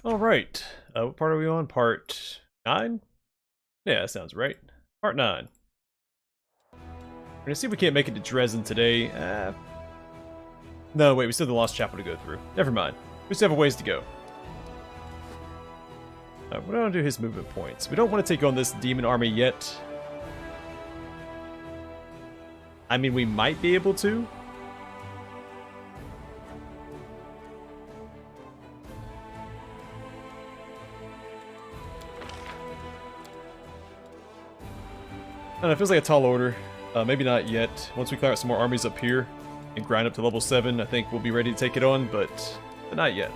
Alright, what part are we on? Part 9? Yeah, that sounds right. Part 9. We're gonna see if we can't make it to Dresden today. No, wait, we still have the Lost Chapel to go through. Never mind. We still have a ways to go. We don't do his movement points. We don't want to take on this demon army yet. I mean, we might be able to. I don't know, it feels like a tall order. Maybe not yet. Once we clear out some more armies up here and grind up to level 7, I think we'll be ready to take it on, but not yet.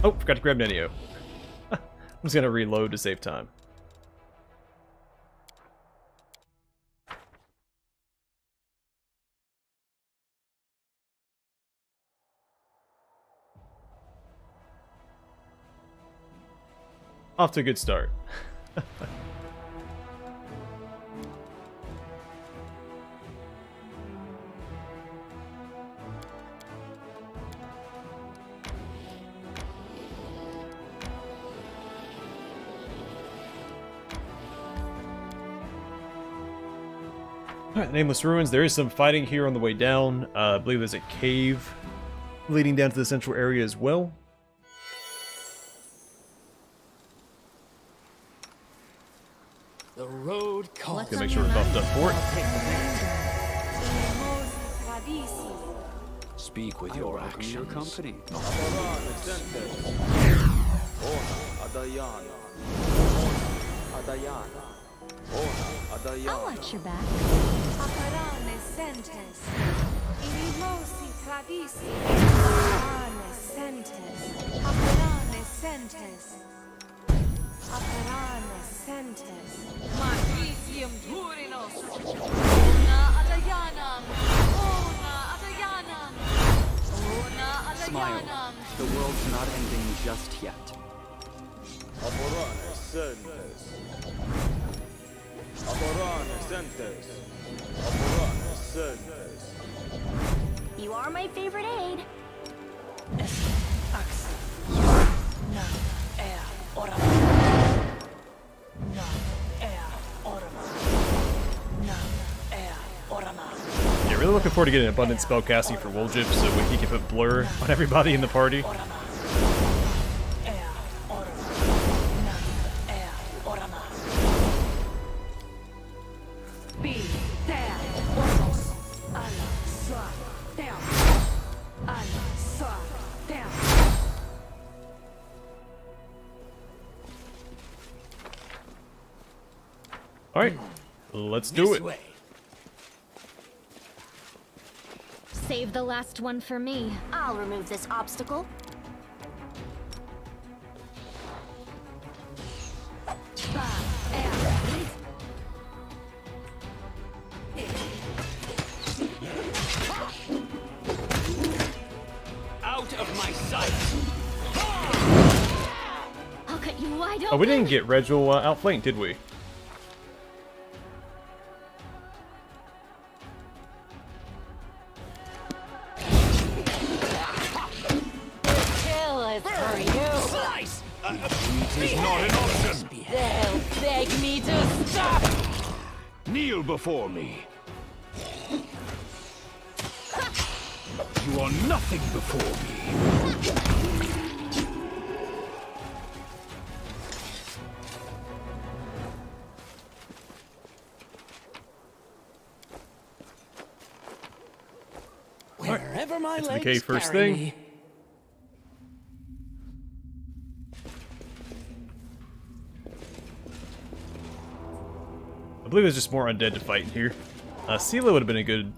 Oh, forgot to grab Nenio. I'm just gonna reload to save time. Off to a good start. Alright, Nameless Ruins. There is some fighting here on the way down. I believe there's a cave leading down to the central area as well. The road calls. Gonna make sure we're buffed up for it. Speak with your actions. Your company. I'll watch your back. Smile. The world's not ending just yet. You are my favorite aide. Yeah, really looking forward to getting abundant spellcasting for Woljip so he can put blur on everybody in the party. Alright, let's do it. Save the last one for me. I'll remove this obstacle. Out of my sight. I'll cut you wide open. Oh, we didn't get Regil outflanked, did we? Slice! It is not an option! They'll beg me to stop. Kneel before me. You are nothing before me. Wherever my It's the legs cave first carry thing. me. I believe there's just more undead to fight in here. Sela would have been a good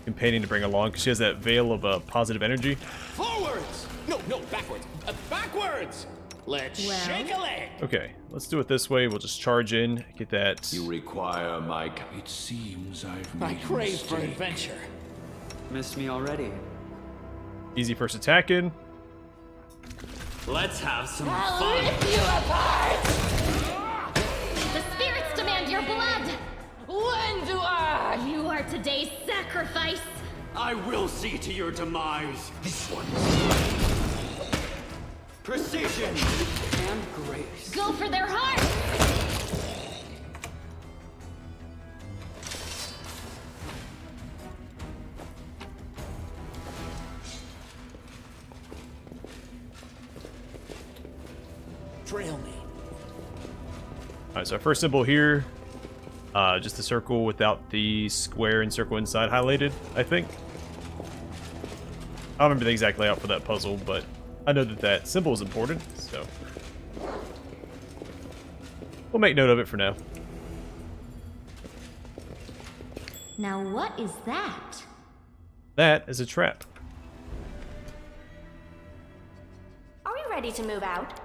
companion to bring along because she has that veil of positive energy. Forwards! No, backwards. Backwards! Let's shake a leg! Okay, let's do it this way. We'll just charge in, get that. You require my... It seems I've made I a crave for mistake. adventure. Missed me already. Easy first attack in. Let's have some I'll fun. rip you apart. The spirits demand your blood. When do I? You are today's sacrifice! I will see to your demise. This one. Precision and grace. Go for their heart! Trail me. Alright, so our first symbol here, just a circle without the square and circle inside highlighted, I think. I don't remember the exact layout for that puzzle, but I know that that symbol is important, so we'll make note of it for now. Now what is that? That is a trap. Are we ready to move out?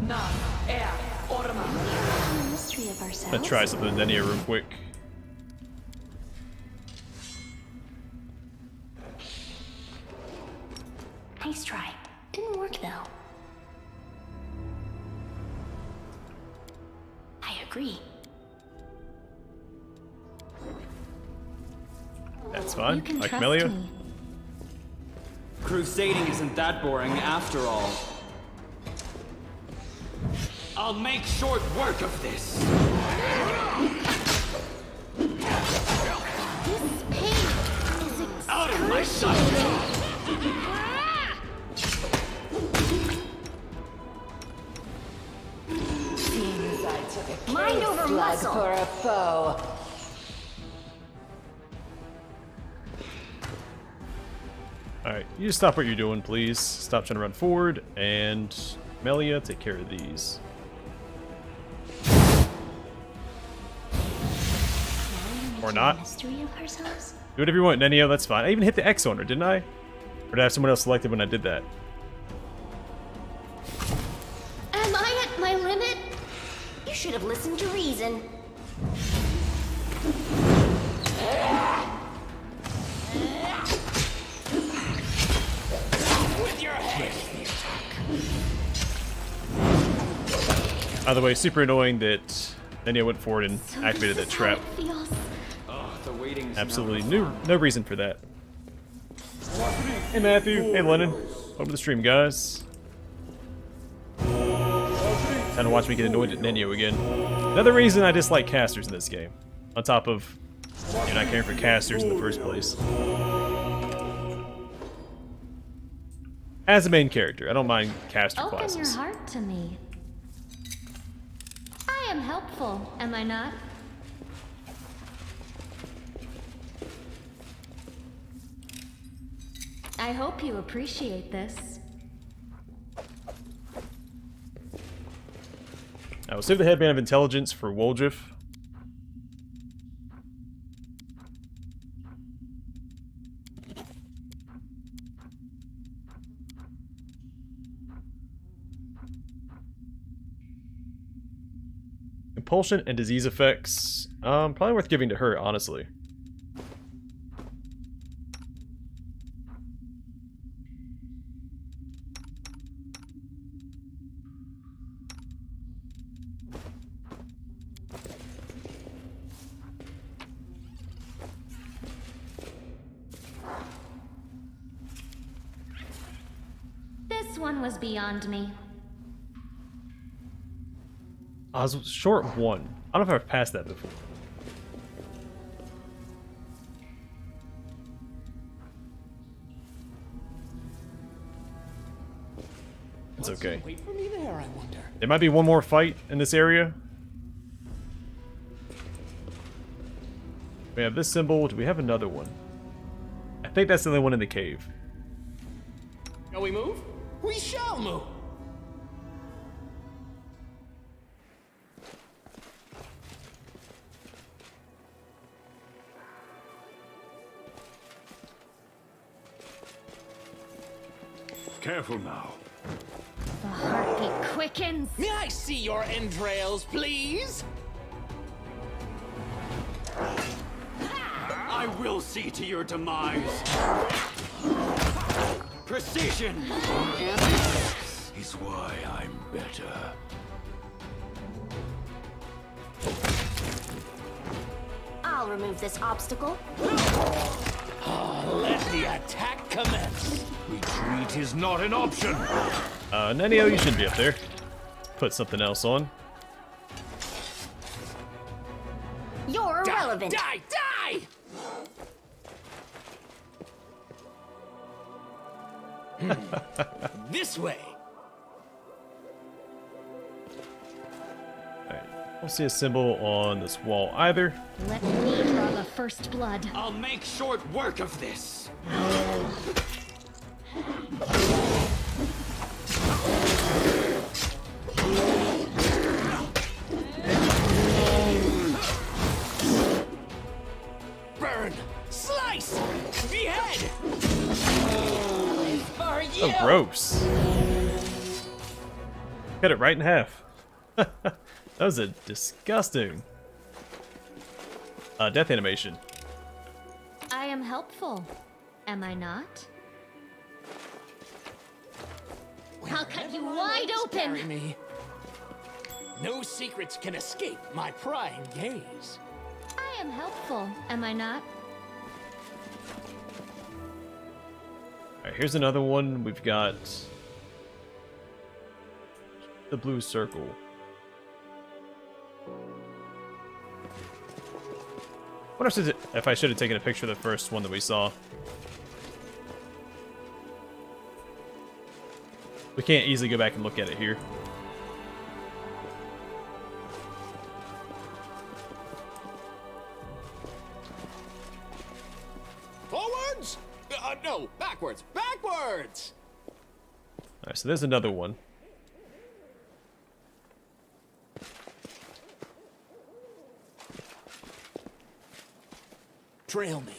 The mystery of ourselves. Let's try something in here real quick. Nice try. Didn't work though. I agree. That's fine. You can Like trust Melia. me. Crusading isn't that boring after all. I'll make short work of this. This pain is Out of my sight! Seems I took a Mind cave over slug muscle. for a foe. Alright, you just stop what you're doing, please. Stop trying to run forward, and Melia, take care of these. Or not. Mystery of ourselves? Do whatever you want, Nenio, that's fine. I even hit the X on her, didn't I? Or did I have someone else selected when I did that? Am I at my limit? You should have listened to reason. With your head. By the way, super annoying that Nenio went forward and So activated this that is trap. how it feels. Oh, the waiting's Absolutely never no reason for that. Hey Matthew, hey Lennon. Welcome to the stream, guys. Time to watch me get annoyed at Nenio again. Another reason I dislike casters in this game. On top of you're not caring for casters in the first place. As a main character, I don't mind caster Open classes. your heart to me. I am helpful, am I not? I hope you appreciate this. I will save the headband of intelligence for Woljif. Compulsion and disease effects. Probably worth giving to her, honestly. This one was beyond me. I was short one. I don't know if I've passed that before. It's okay. Wait for me there, I wonder. There might be one more fight in this area. We have this symbol. Do we have another one? I think that's the only one in the cave. Shall we move? We shall move. Careful now. The heartbeat quickens. May I see your entrails, please? I will see to your demise. Precision and grace. is why I'm better. I'll remove this obstacle. Let the attack commence. Retreat is not an option. Nenio, you shouldn't be up there. Put something else on. You're irrelevant. Die! Die! This way. Alright. I don't see a symbol on this wall either. Let me draw the first blood. I'll make short work of this. Burn! Slice! Behead! For you! Oh, gross. Cut it right in half. That was a disgusting death animation. I am helpful, am I not? I'll cut you wide Carry open! me. No secrets can escape my prying gaze. I am helpful, am I not? Alright, here's another one. We've got the blue circle. Wonder if I should have taken a picture of the first one that we saw. We can't easily go back and look at it here. Forwards? No, backwards. Backwards! Alright, so there's another one. Trail me.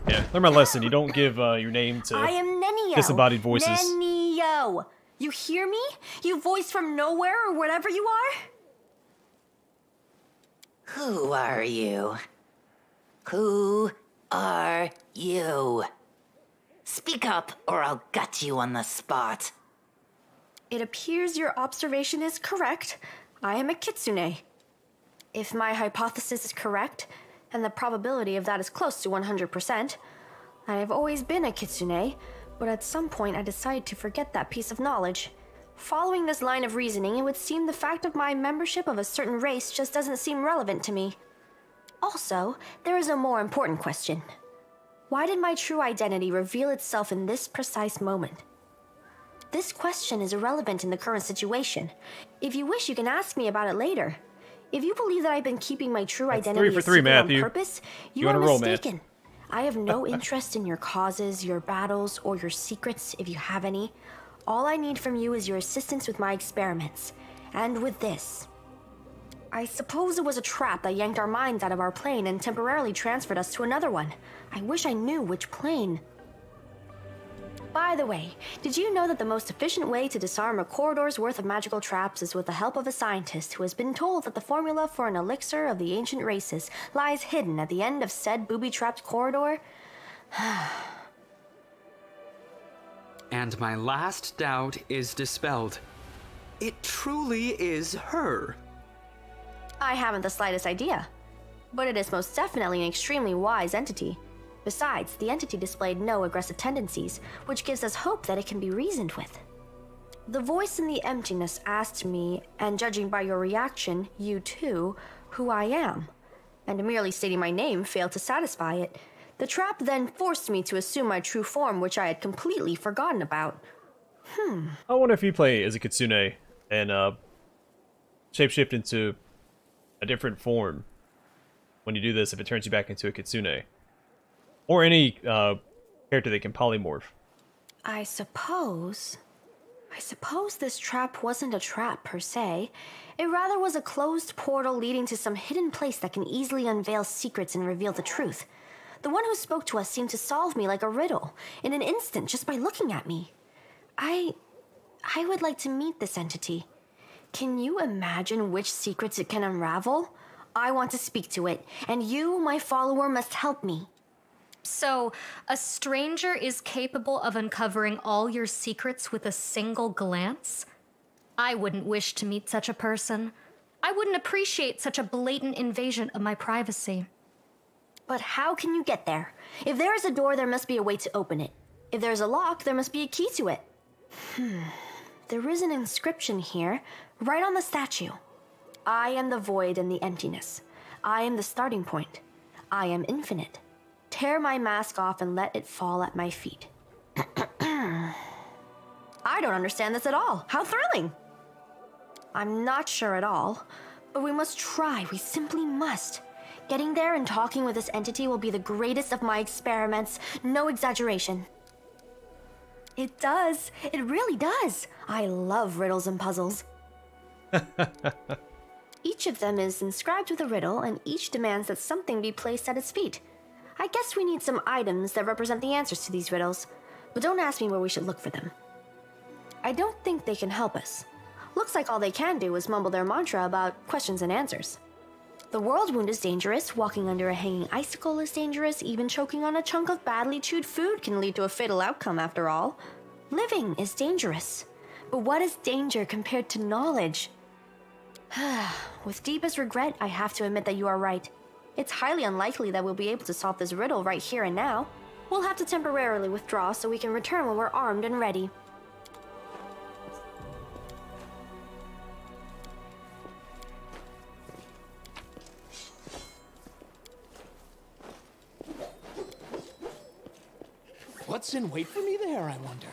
Yeah, learn my lesson. You don't give your name to I am Nenio. disembodied voices. Nenio. You hear me? You voice from nowhere or whatever you are? Who are you? Who are you? Speak up or I'll gut you on the spot. It appears your observation is correct. I am a kitsune. If my hypothesis is correct, and the probability of that is close to 100%, I have always been a kitsune, but at some point I decided to forget that piece of knowledge. Following this line of reasoning, it would seem the fact of my membership of a certain race just doesn't seem relevant to me. Also, there is a more important question. Why did my true identity reveal itself in this precise moment? This question is irrelevant in the current situation. If you wish, you can ask me about it later. If you believe that I've been keeping my true identity 3 for a 3, secret on Matthew. purpose, You you on are a roll, man. mistaken. I have no interest in your causes, your battles, or your secrets, if you have any. All I need from you is your assistance with my experiments. And with this. I suppose it was a trap that yanked our minds out of our plane and temporarily transferred us to another one. I wish I knew which plane. By the way, did you know that the most efficient way to disarm a corridor's worth of magical traps is with the help of a scientist who has been told that the formula for an elixir of the ancient races lies hidden at the end of said booby-trapped corridor? And my last doubt is dispelled. It truly is her. I haven't the slightest idea, but it is most definitely an extremely wise entity. Besides, the entity displayed no aggressive tendencies, which gives us hope that it can be reasoned with. The voice in the emptiness asked me, and judging by your reaction, you too, who I am. And merely stating my name failed to satisfy it. The trap then forced me to assume my true form, which I had completely forgotten about. I wonder if you play as a kitsune and shapeshift into a different form when you do this, if it turns you back into a kitsune. Or any character that can polymorph. I suppose this trap wasn't a trap per se. It rather was a closed portal leading to some hidden place that can easily unveil secrets and reveal the truth. The one who spoke to us seemed to solve me like a riddle, in an instant, just by looking at me. I would like to meet this entity. Can you imagine which secrets it can unravel? I want to speak to it, and you, my follower, must help me. So, a stranger is capable of uncovering all your secrets with a single glance? I wouldn't wish to meet such a person. I wouldn't appreciate such a blatant invasion of my privacy. But how can you get there? If there is a door, there must be a way to open it. If there's a lock, there must be a key to it. There is an inscription here, right on the statue. I am the void and the emptiness. I am the starting point. I am infinite. Tear my mask off and let it fall at my feet. I don't understand this at all. How thrilling! I'm not sure at all, but we must try. We simply must. Getting there and talking with this entity will be the greatest of my experiments. No exaggeration. It does. It really does. I love riddles and puzzles. Each of them is inscribed with a riddle, and each demands that something be placed at its feet. I guess we need some items that represent the answers to these riddles, but don't ask me where we should look for them. I don't think they can help us. Looks like all they can do is mumble their mantra about questions and answers. The world wound is dangerous, walking under a hanging icicle is dangerous, even choking on a chunk of badly chewed food can lead to a fatal outcome after all. Living is dangerous. But what is danger compared to knowledge? With deepest regret, I have to admit that you are right. It's highly unlikely that we'll be able to solve this riddle right here and now. We'll have to temporarily withdraw so we can return when we're armed and ready. What's in wait for me there, I wonder?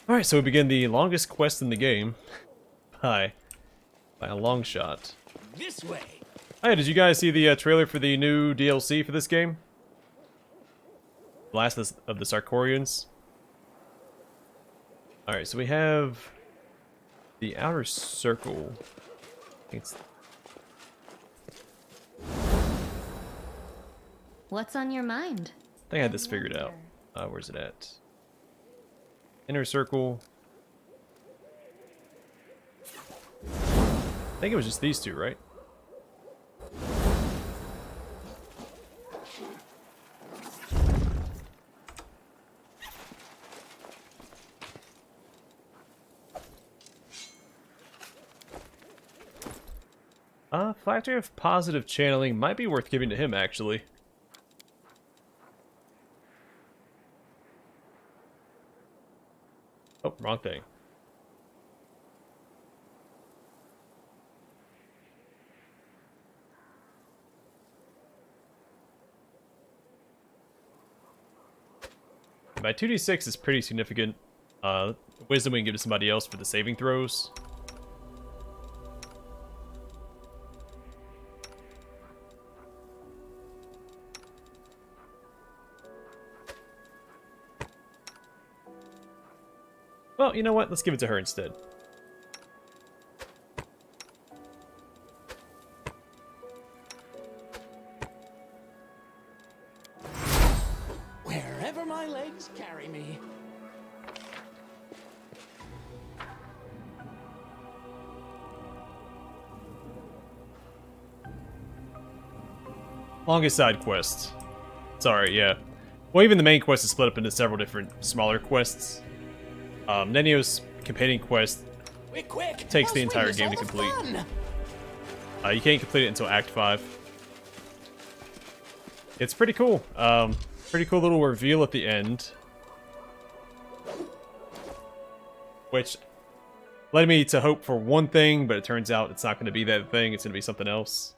Alright, so we begin the longest quest in the game. By a long shot. This way. Hey, did you guys see the trailer for the new DLC for this game? Last of the Sarkorians. Alright, so we have the outer circle. It's What's on your mind? I think I had this figured out. Where's it at? Inner circle. I think it was just these two, right? Factor of positive channeling might be worth giving to him, actually. Oh, wrong thing. My 2d6 is pretty significant. Wisdom we can give to somebody else for the saving throws. Well, you know what? Let's give it to her instead. Wherever my legs carry me. Longest side quest. Sorry, yeah. Well, even the main quest is split up into several different smaller quests. Nenio's companion quest Quick, takes the entire game to complete. You can't complete it until Act 5. It's pretty cool. Pretty cool little reveal at the end. Which, led me to hope for one thing, but it turns out it's not going to be that thing. It's going to be something else.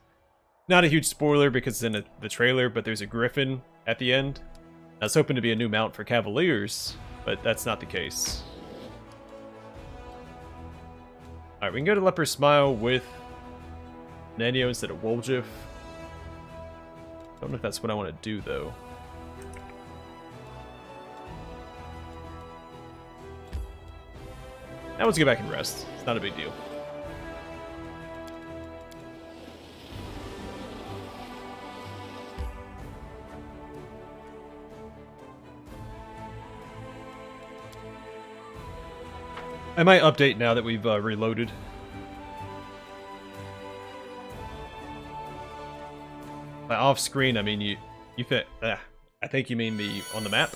Not a huge spoiler because it's in the trailer, but there's a griffin at the end. I was hoping to be a new mount for Cavaliers, but that's not the case. Alright, we can go to Leper Smile with Nanio instead of Woljif. Don't know if that's what I want to do, though. Now let's get back and rest. It's not a big deal. I might update now that we've reloaded. By off screen, I mean you fit. I think you mean the on the map.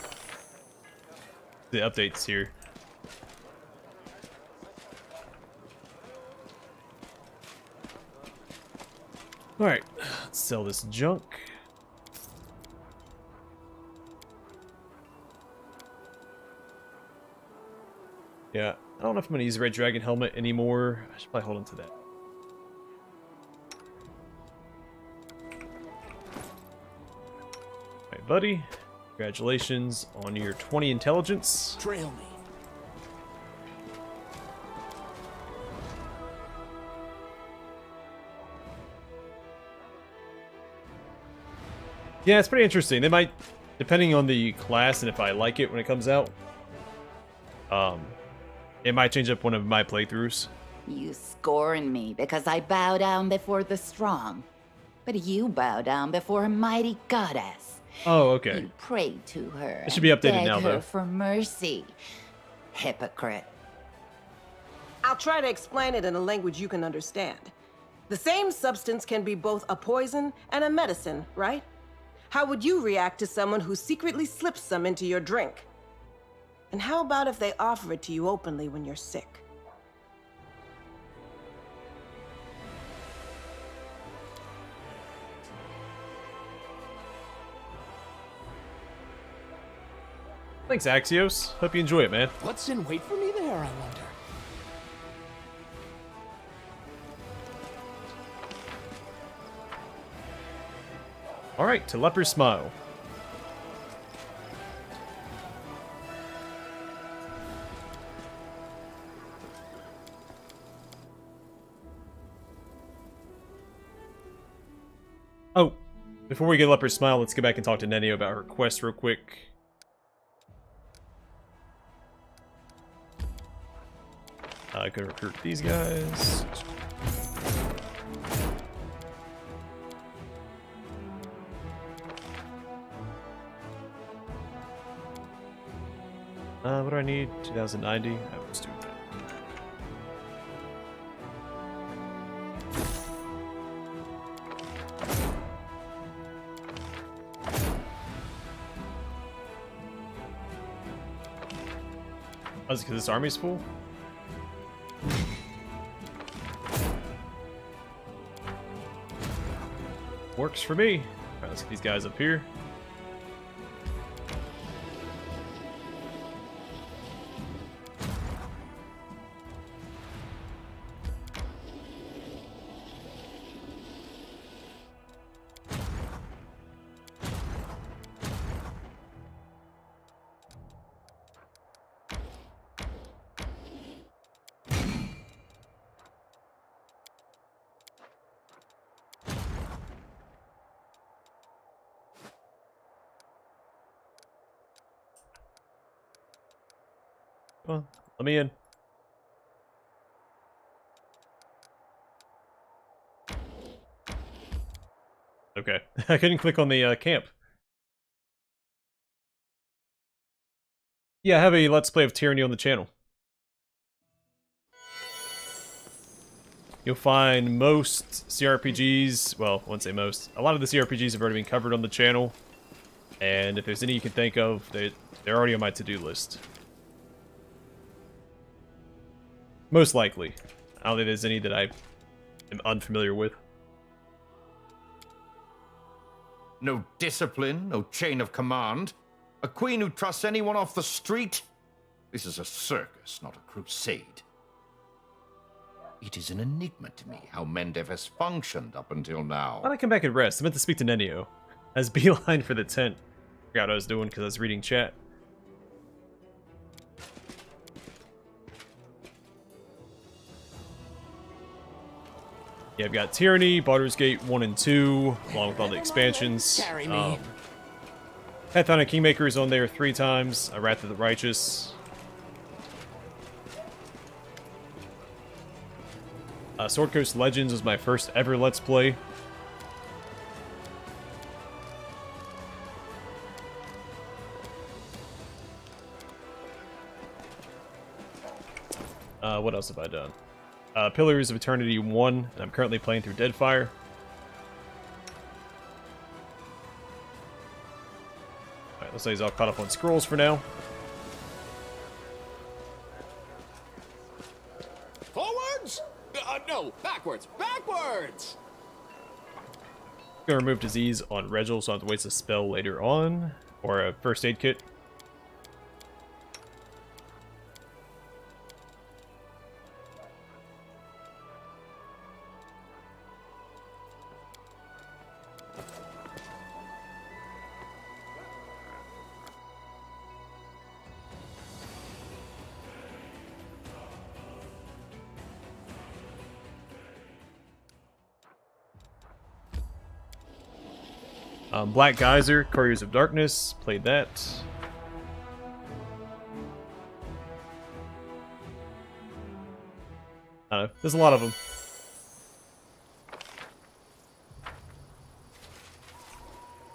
The updates here. All right, let's sell this junk. Yeah, I don't know if I'm gonna use the Red Dragon helmet anymore. I should probably hold on to that. Alright, buddy. Congratulations on your 20 intelligence. Trail me. Yeah, it's pretty interesting. They might, depending on the class and if I like it when it comes out, it might change up one of my playthroughs. You scorn me because I bow down before the strong. But you bow down before a mighty goddess. Oh, okay. You pray to her. It should be updated beg now, her though. for mercy. Hypocrite. I'll try to explain it in a language you can understand. The same substance can be both a poison and a medicine, right? How would you react to someone who secretly slips some into your drink? And how about if they offer it to you openly when you're sick? Thanks, Axios. Hope you enjoy it, man. What's in wait for me there, I wonder? Alright, to Leper Smile. Oh, before we get Leper Smile, let's get back and talk to Nenio about her quest real quick. I could recruit these guys. What do I need? 2090? I was doing that. Oh, is it because this army's full? Works for me. Alright, let's get these guys up here. Well, let me in. Okay, I couldn't click on the camp. Yeah, I have a Let's Play of Tyranny on the channel. You'll find most CRPGs, well, I wouldn't say most, a lot of the CRPGs have already been covered on the channel. And if there's any you can think of, they're already on my to-do list. Most likely. I don't think there's any that I am unfamiliar with. No discipline, no chain of command. A queen who trusts anyone off the street? This is a circus, not a crusade. It is an enigma to me how Mendev has functioned up until now. Why'd I come back and rest? I meant to speak to Nenio. As beeline for the tent. Forgot what I was doing because I was reading chat. Yeah, I've got Tyranny, Baldur's Gate 1 and 2, along with all the expansions. Carry me. Pathfinder Kingmaker is on there 3 times. Wrath of the Righteous. Sword Coast Legends was my first ever Let's Play. What else have I done? Pillars of Eternity 1, and I'm currently playing through Deadfire. Alright, looks like he's all caught up on scrolls for now. Forwards? No, backwards. Backwards! Gonna remove disease on Regil, so I have to waste a spell later on. Or a first aid kit. Black Geyser, Couriers of Darkness, played that. I don't know, there's a lot of them.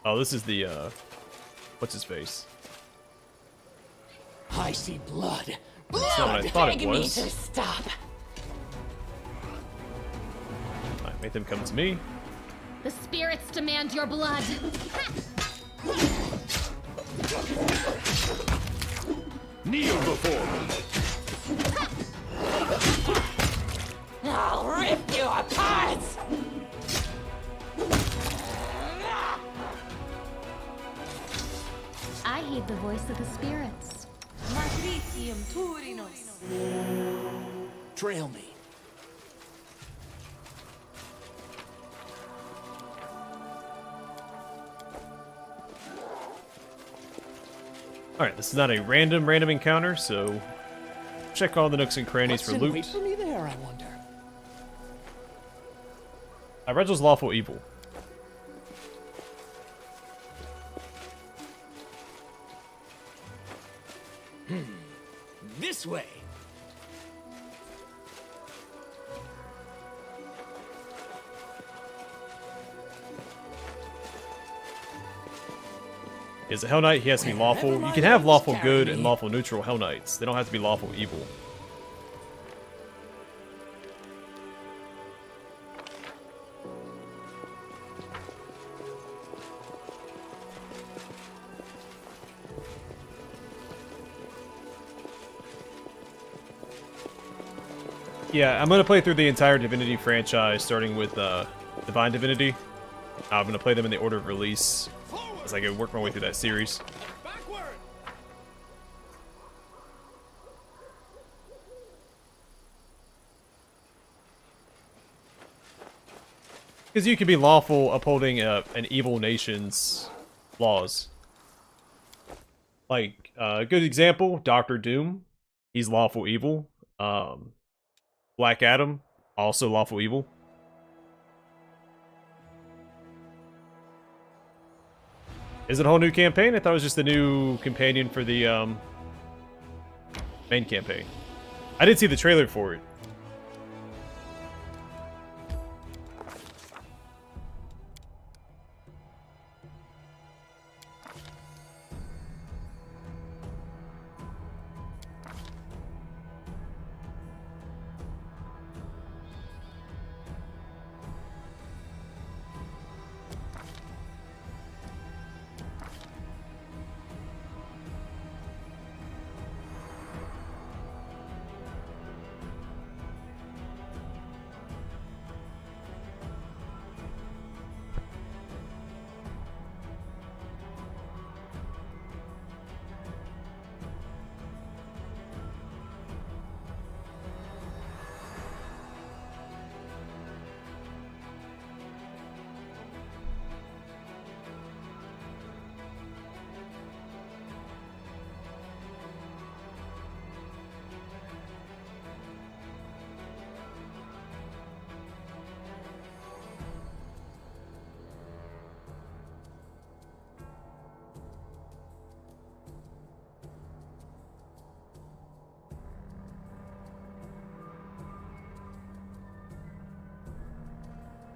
Oh, this is the, what's his face? I see blood. That's not what I thought it was. Stop. Alright, make them come to me. The spirits demand your blood. Kneel before me. I'll rip you apart! I heed the voice of the spirits. Trail me. Alright, this is not a random encounter, so check all the nooks and crannies for loot. Wait for me there, I wonder. Regil's lawful evil. This way. As a Hell Knight, he has to be lawful. You can have lawful good and lawful neutral Hell Knights. They don't have to be lawful evil. Yeah, I'm going to play through the entire Divinity franchise, starting with Divine Divinity. I'm going to play them in the order of release as I go work my way through that series. Backward! Because you can be lawful upholding an evil nation's laws. Like, a good example, Doctor Doom. He's lawful evil. Black Adam, also lawful evil. Is it a whole new campaign? I thought it was just a new companion for the main campaign. I did see the trailer for it.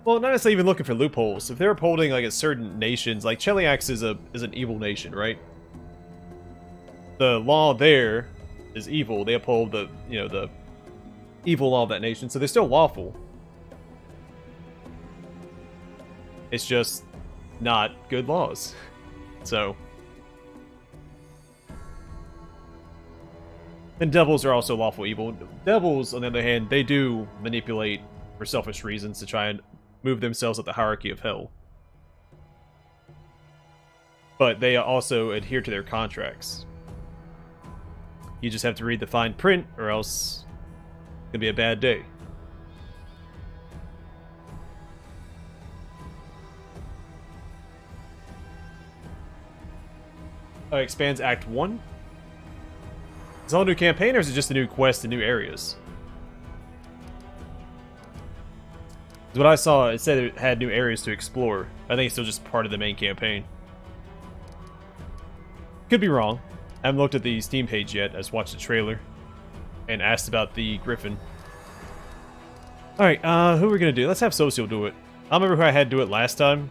Well, not necessarily even looking for loopholes. If they're upholding like a certain nations, like Cheliax is an evil nation, right? The law there is evil. They uphold the the evil law of that nation, so they're still lawful. It's just not good laws. So, and devils are also lawful evil. Devils, on the other hand, they do manipulate for selfish reasons to try and move themselves up the hierarchy of hell. But they also adhere to their contracts. You just have to read the fine print, or else it's gonna be a bad day. Expands Act 1? Is it all a new campaign, or is it just a new quest and new areas? Because what I saw, it said it had new areas to explore. I think it's still just part of the main campaign. Could be wrong. I haven't looked at the Steam page yet. I just watched the trailer and asked about the Griffin. Alright, who are we gonna do? Let's have Social do it. I don't remember who I had do it last time.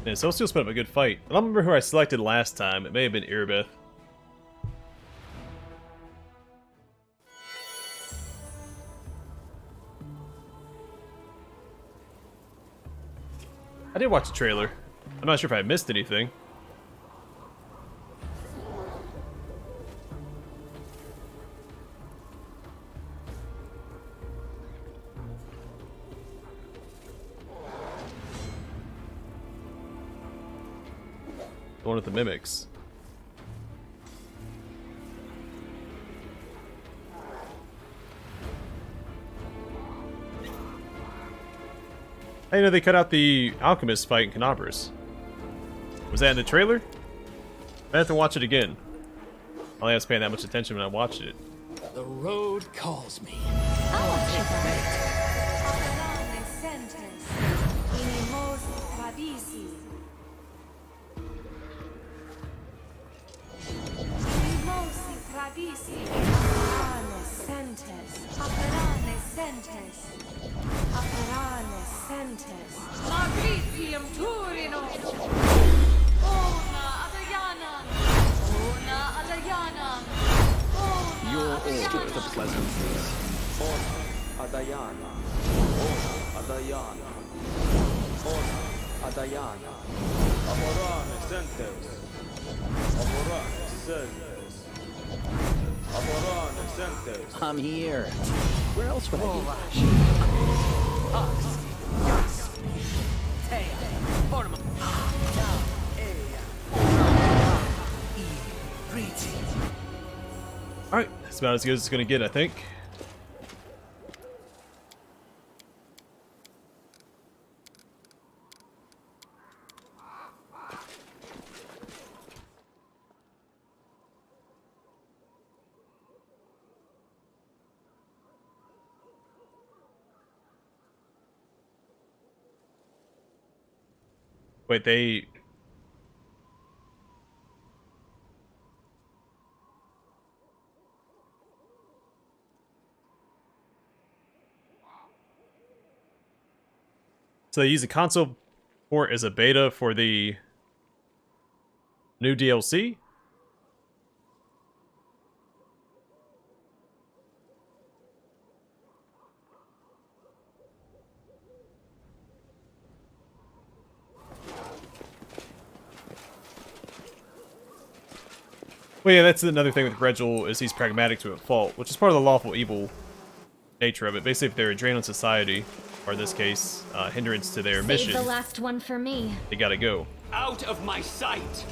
Yeah, Social's put up a good fight. I don't remember who I selected last time. It may have been Irbeth. I did watch the trailer. I'm not sure if I missed anything. The one with the mimics. I know they cut out the alchemist fight in Canabras. Was that in the trailer? I have to watch it again. I only was paying that much attention when I watched it. The road calls me. Your order, the pleasantries. Ona Adayana. Ona Adayana. Ona Adayana. Amorane Sentes. Amorane Sentes. Amorane Sentes. I'm here. Where else would I Alright, that's about as good as it's gonna get, I think. Wait, they... So they use the console port as a beta for the new DLC? Well, yeah, that's another thing with Regil, is he's pragmatic to a fault, which is part of the lawful evil nature of it. Basically, if they're a drain on society, or in this case, hindrance to their mission, Save the last one for me. they gotta go. out of my sight!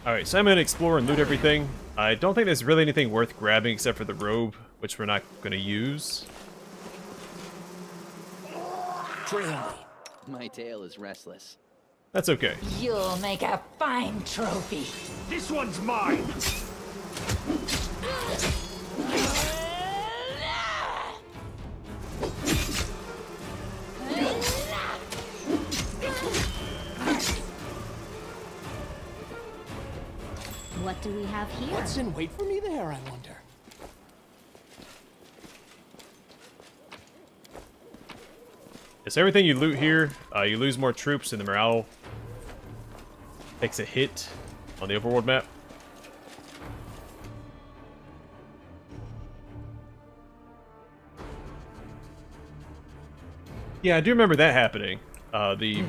Alright, so I'm gonna explore and loot everything. I don't think there's really anything worth grabbing except for the robe, which we're not gonna use. Trail me. My tail is restless. That's okay. You'll make a fine trophy. This one's mine! What do we have here? What's in wait for me there, I wonder? Yes, everything you loot here, you lose more troops and the morale takes a hit on the overworld map. Yeah, I do remember that happening. The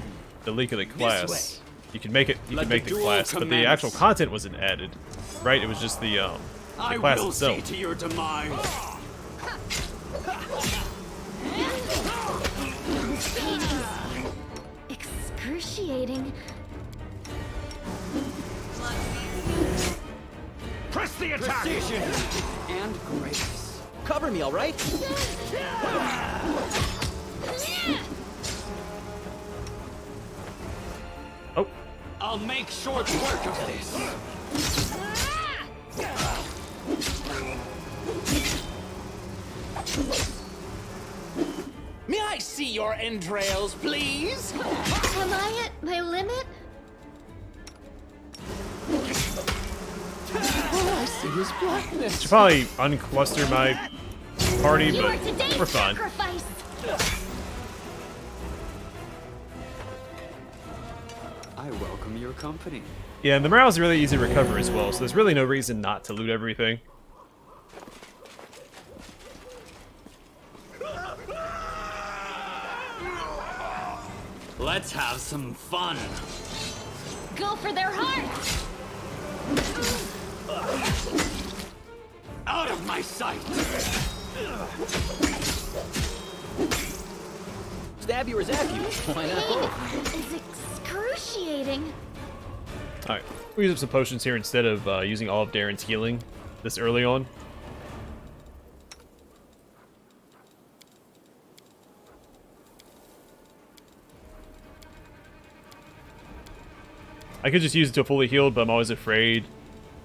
leak of the class. You can make it. You can make the class, but the actual content wasn't added, right? It was just the class I will itself. see to your demise. Excruciating. Press the attack! Precision and grace. Cover me, all right? Oh, I'll make short work of this. May I see your entrails, please? Am I at my limit? All I see is blackness. should probably uncluster my party, You are but today's we're fine. sacrifice. I welcome your company. Yeah, and the morale's really easy to recover as well, so there's really no reason not to loot everything. Let's have some fun. Go for their hearts. Out of my sight. Stab you or zap you. Why not both? Pain is excruciating. Alright, we'll use up some potions here instead of using all of Darren's healing this early on. I could just use it till fully healed, but I'm always afraid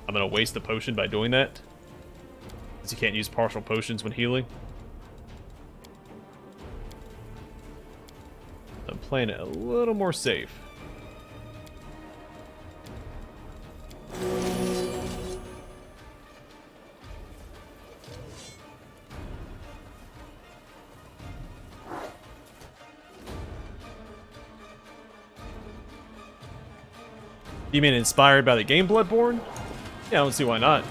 I'm going to waste the potion by doing that. Because you can't use partial potions when healing. I'm playing it a little more safe. You mean inspired by the game Bloodborne? Yeah, I don't see why not.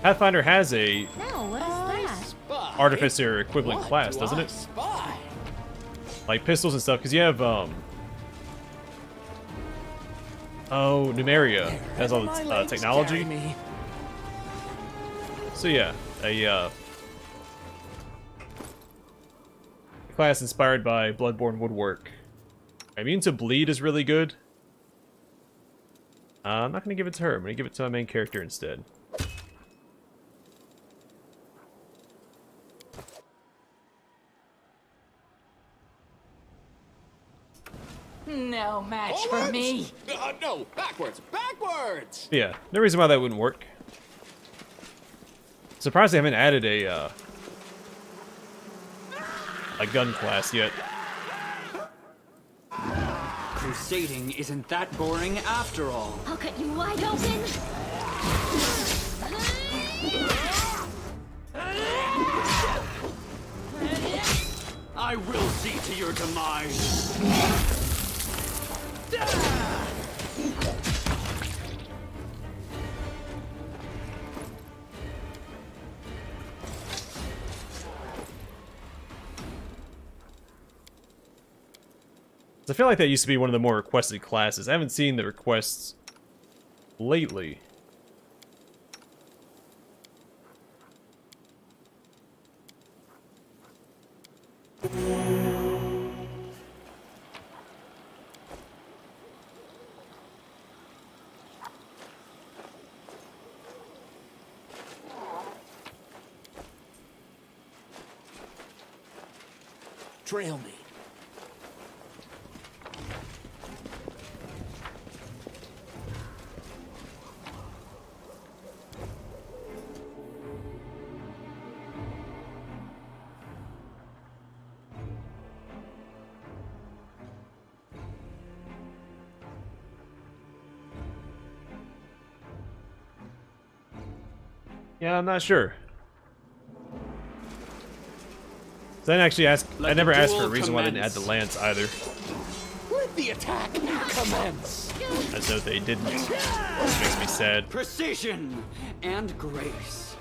Pathfinder has a Now, what is that? Spy. artificer equivalent What class, do doesn't I it? Spy. Like pistols and stuff, because you have oh, Numeria has all My the legs technology. carry me. So yeah, a class inspired by Bloodborne would work. Immune to bleed is really good. I'm not going to give it to her. I'm going to give it to my main character instead. No match for Forwards? me. No, backwards, backwards. Yeah, no reason why that wouldn't work. Surprised they haven't added a gun class yet. Crusading isn't that boring after all. I'll cut you wide open. I will see to your demise. I feel like that used to be one of the more requested classes. I haven't seen the requests lately. Trail me. Yeah, I'm not sure. So I didn't actually ask. I never asked for a reason why they didn't add the lance either. Let the attack commence. I know they didn't. Which makes me sad. Precision and grace.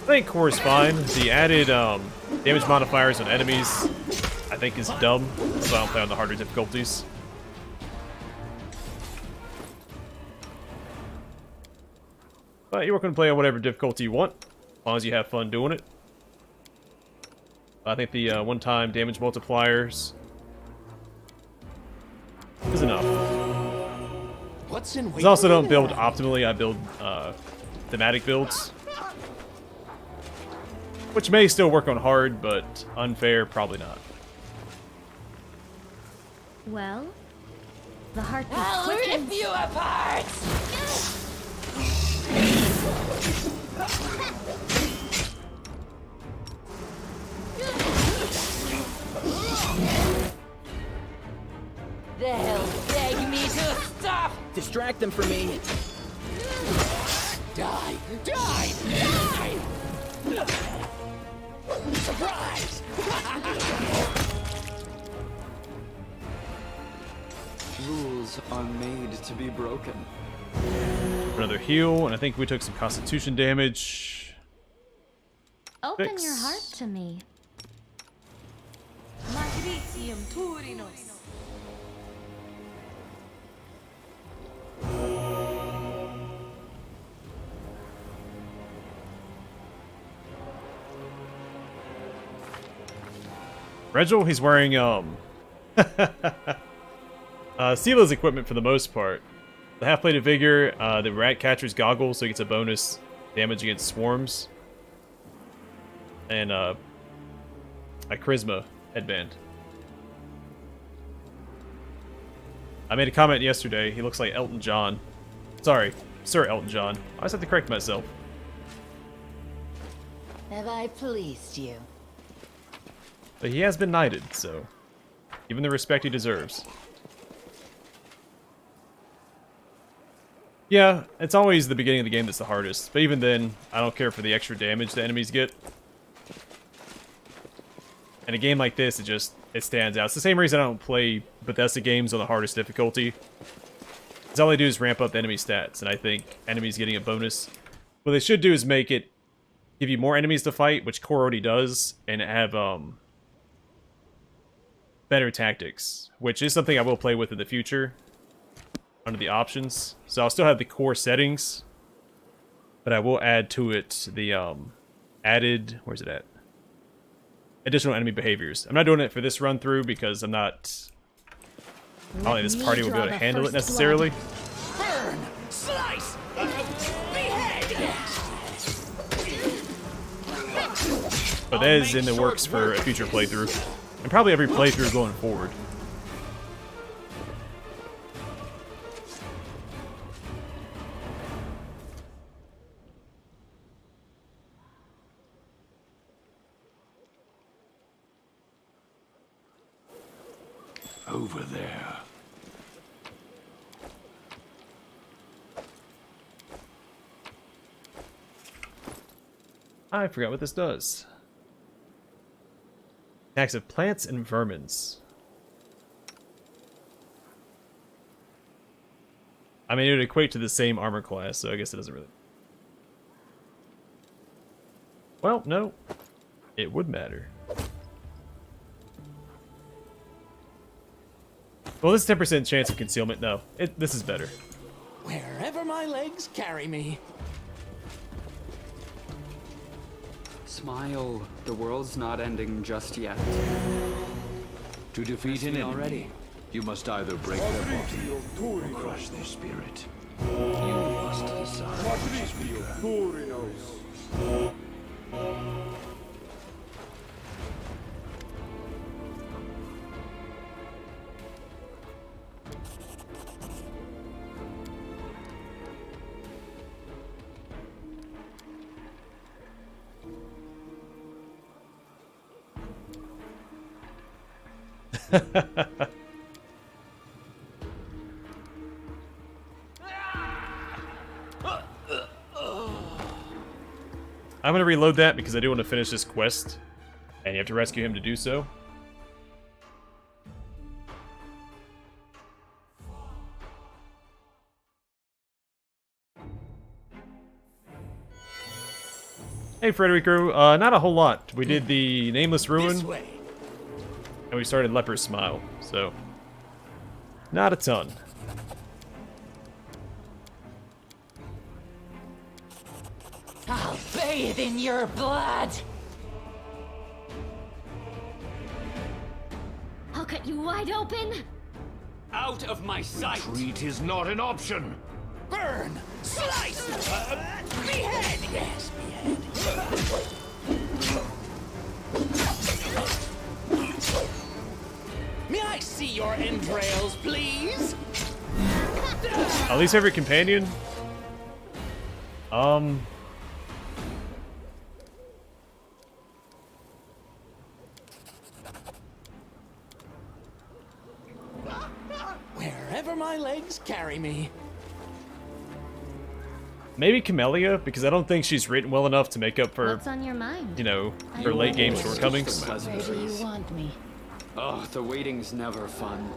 I think core is fine. The added damage modifiers on enemies, I think, is dumb. So I don't play on the harder difficulties. But you're welcome to play on whatever difficulty you want, as long as you have fun doing it. I think the one-time damage multipliers is enough. What's in I also don't build optimally. I build thematic builds, which may still work on hard, but unfair, probably not. Well, the heartbeat I'll quickens. rip you apart! They'll beg me to stop! Distract them for me. Die! Die! Die! Surprise! Rules are made to be broken. Another heal, and I think we took some constitution damage. Open Fix. your heart to me. Regil, he's wearing Sila's equipment for the most part. The half-plated vigor, the rat catcher's goggles, so he gets a bonus damage against swarms, and a charisma headband. I made a comment yesterday. He looks like Elton John. Sorry, Sir Elton John. I always have to correct myself. Have I pleased you? But he has been knighted, so give him the respect he deserves. Yeah, it's always the beginning of the game that's the hardest, but even then, I don't care for the extra damage the enemies get. In a game like this, it stands out. It's the same reason I don't play Bethesda games on the hardest difficulty. Because all they do is ramp up enemy stats, and I think enemies getting a bonus. What they should do is make it give you more enemies to fight, which core already does, and have better tactics, which is something I will play with in the future under the options. So I'll still have the core settings, but I will add to it the added, where's it at? Additional enemy behaviors. I'm not doing it for this run through because I'm not, I don't think this party will be able to handle it necessarily. Burn! Slice! Behead! But that is in the works for a future playthrough. And probably every playthrough going forward. Over there. I forgot what this does. Attacks of plants and vermins. I mean, it would equate to the same armor class, so I guess it doesn't really... Well, no. It would matter. Well, this is 10% chance of concealment. No, this is better. Wherever my legs carry me. Smile. The world's not ending just yet. To defeat an enemy, already. you must either break their body or crush their spirit. You must decide which is weaker. I'm gonna reload that because I do want to finish this quest, and you have to rescue him to do so. Hey Frederico, not a whole lot. We did the Nameless Ruin, This way. and we started Leper's Smile, so not a ton. I'll bathe in your blood. I'll cut you wide open. Out of my sight! Retreat is not an option. Burn! Slice! Behead! Yes, behead. May I see your entrails, please? At least every companion. Wherever my legs carry me. Maybe Camellia, because I don't think she's written well enough to make up for, What's on your mind? you know, her late game shortcomings. Where do you want me? Oh, the waiting's never fun.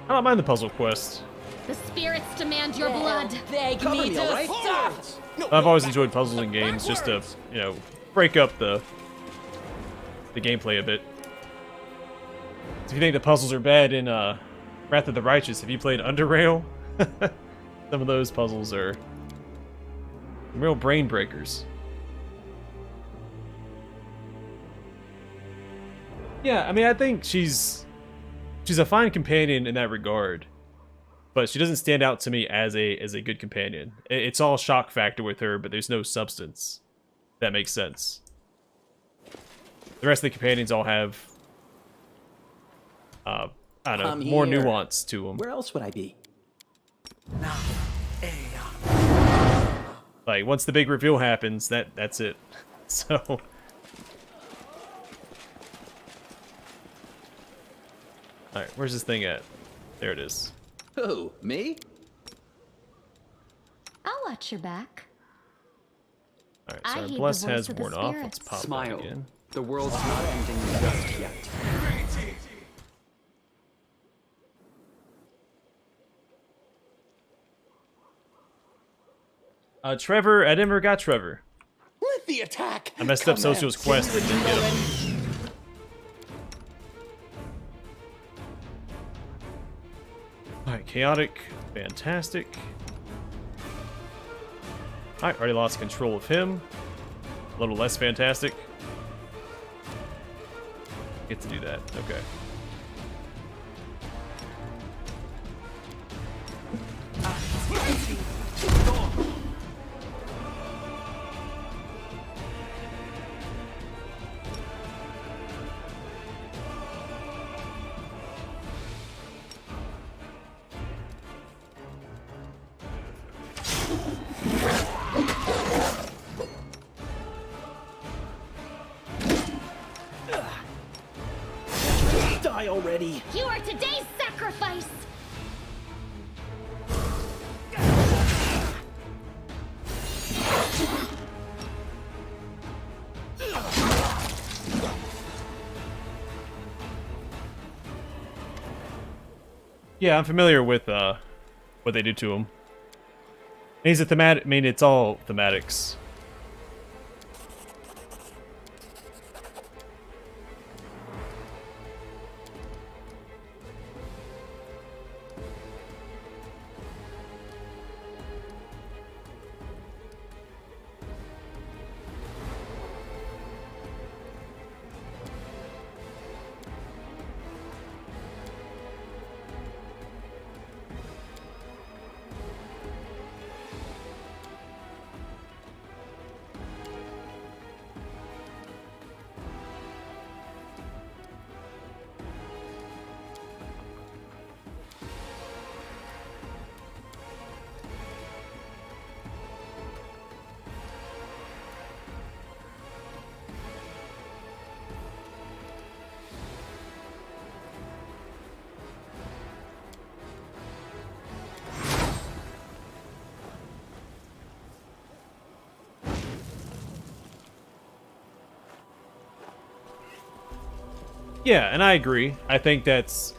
I don't mind the puzzle quest. The spirits demand your blood. Beg Cover me me, to all right? stop. No, I've always back- enjoyed puzzles in games just to, you know, break up the gameplay a bit. If you think the puzzles are bad in Wrath of the Righteous, have you played Underrail? Some of those puzzles are real brain breakers. Yeah, I mean, I think she's a fine companion in that regard, but she doesn't stand out to me as a good companion. It's all shock factor with her, but there's no substance. That makes sense. The rest of the companions all have, I don't know, Come more here. nuance to them. Where else would I be? Like once the big reveal happens, that's it. So. Alright, where's this thing at? There it is. Who? Me? I'll watch your back. Alright, I so our heed the bless voice has of the worn off. spirits. Let's pop that Smile. again. The world's not ending just yet. Trevor, I never got Trevor. Let the attack. I messed up commence. Social's quest and didn't get him. Alright, chaotic, fantastic. Alright, already lost control of him. A little less fantastic. Get to do that, okay. sacrifice! Yeah, I'm familiar with what they do to him. He's a thematic. I mean, it's all thematics. Yeah, and I agree. I think that's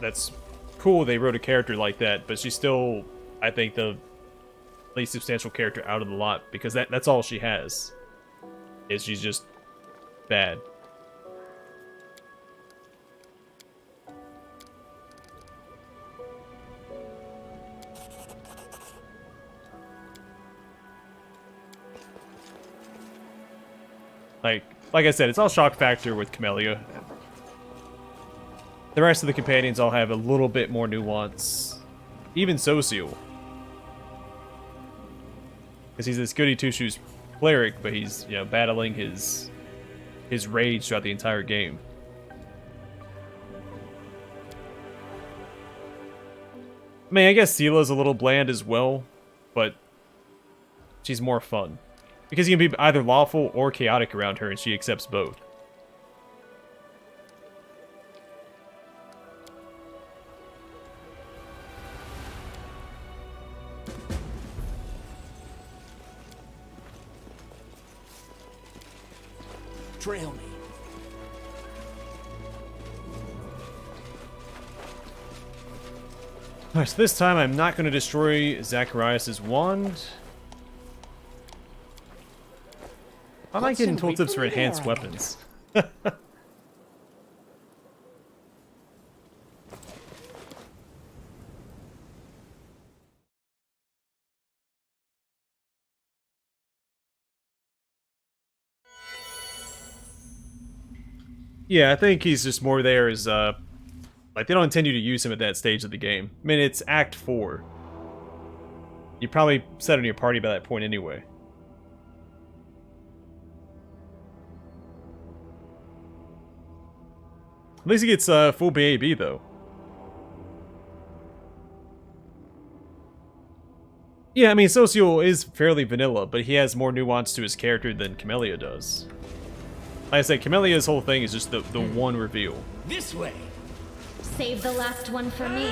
cool they wrote a character like that, but she's still, I think, the least substantial character out of the lot, because that's all she has. Is she's just bad. Like I said, it's all shock factor with Camellia. The rest of the companions all have a little bit more nuance. Even Social. Because he's this goody two-shoes cleric, but he's, you know, battling his rage throughout the entire game. I mean, I guess Seela's a little bland as well, but she's more fun. Because you can be either lawful or chaotic around her, and she accepts both. Trail me. Alright, so this time I'm not going to destroy Zacharias' wand. I like getting tooltips for enhanced weapons. Yeah, I think he's just more there as, like, they don't intend you to use him at that stage of the game. I mean, it's Act 4. You probably set on your party by that point anyway. At least he gets full BAB, though. Yeah, I mean, Social is fairly vanilla, but he has more nuance to his character than Camellia does. Like I said, Camelia's whole thing is just the one reveal. This way. Save the last one for me.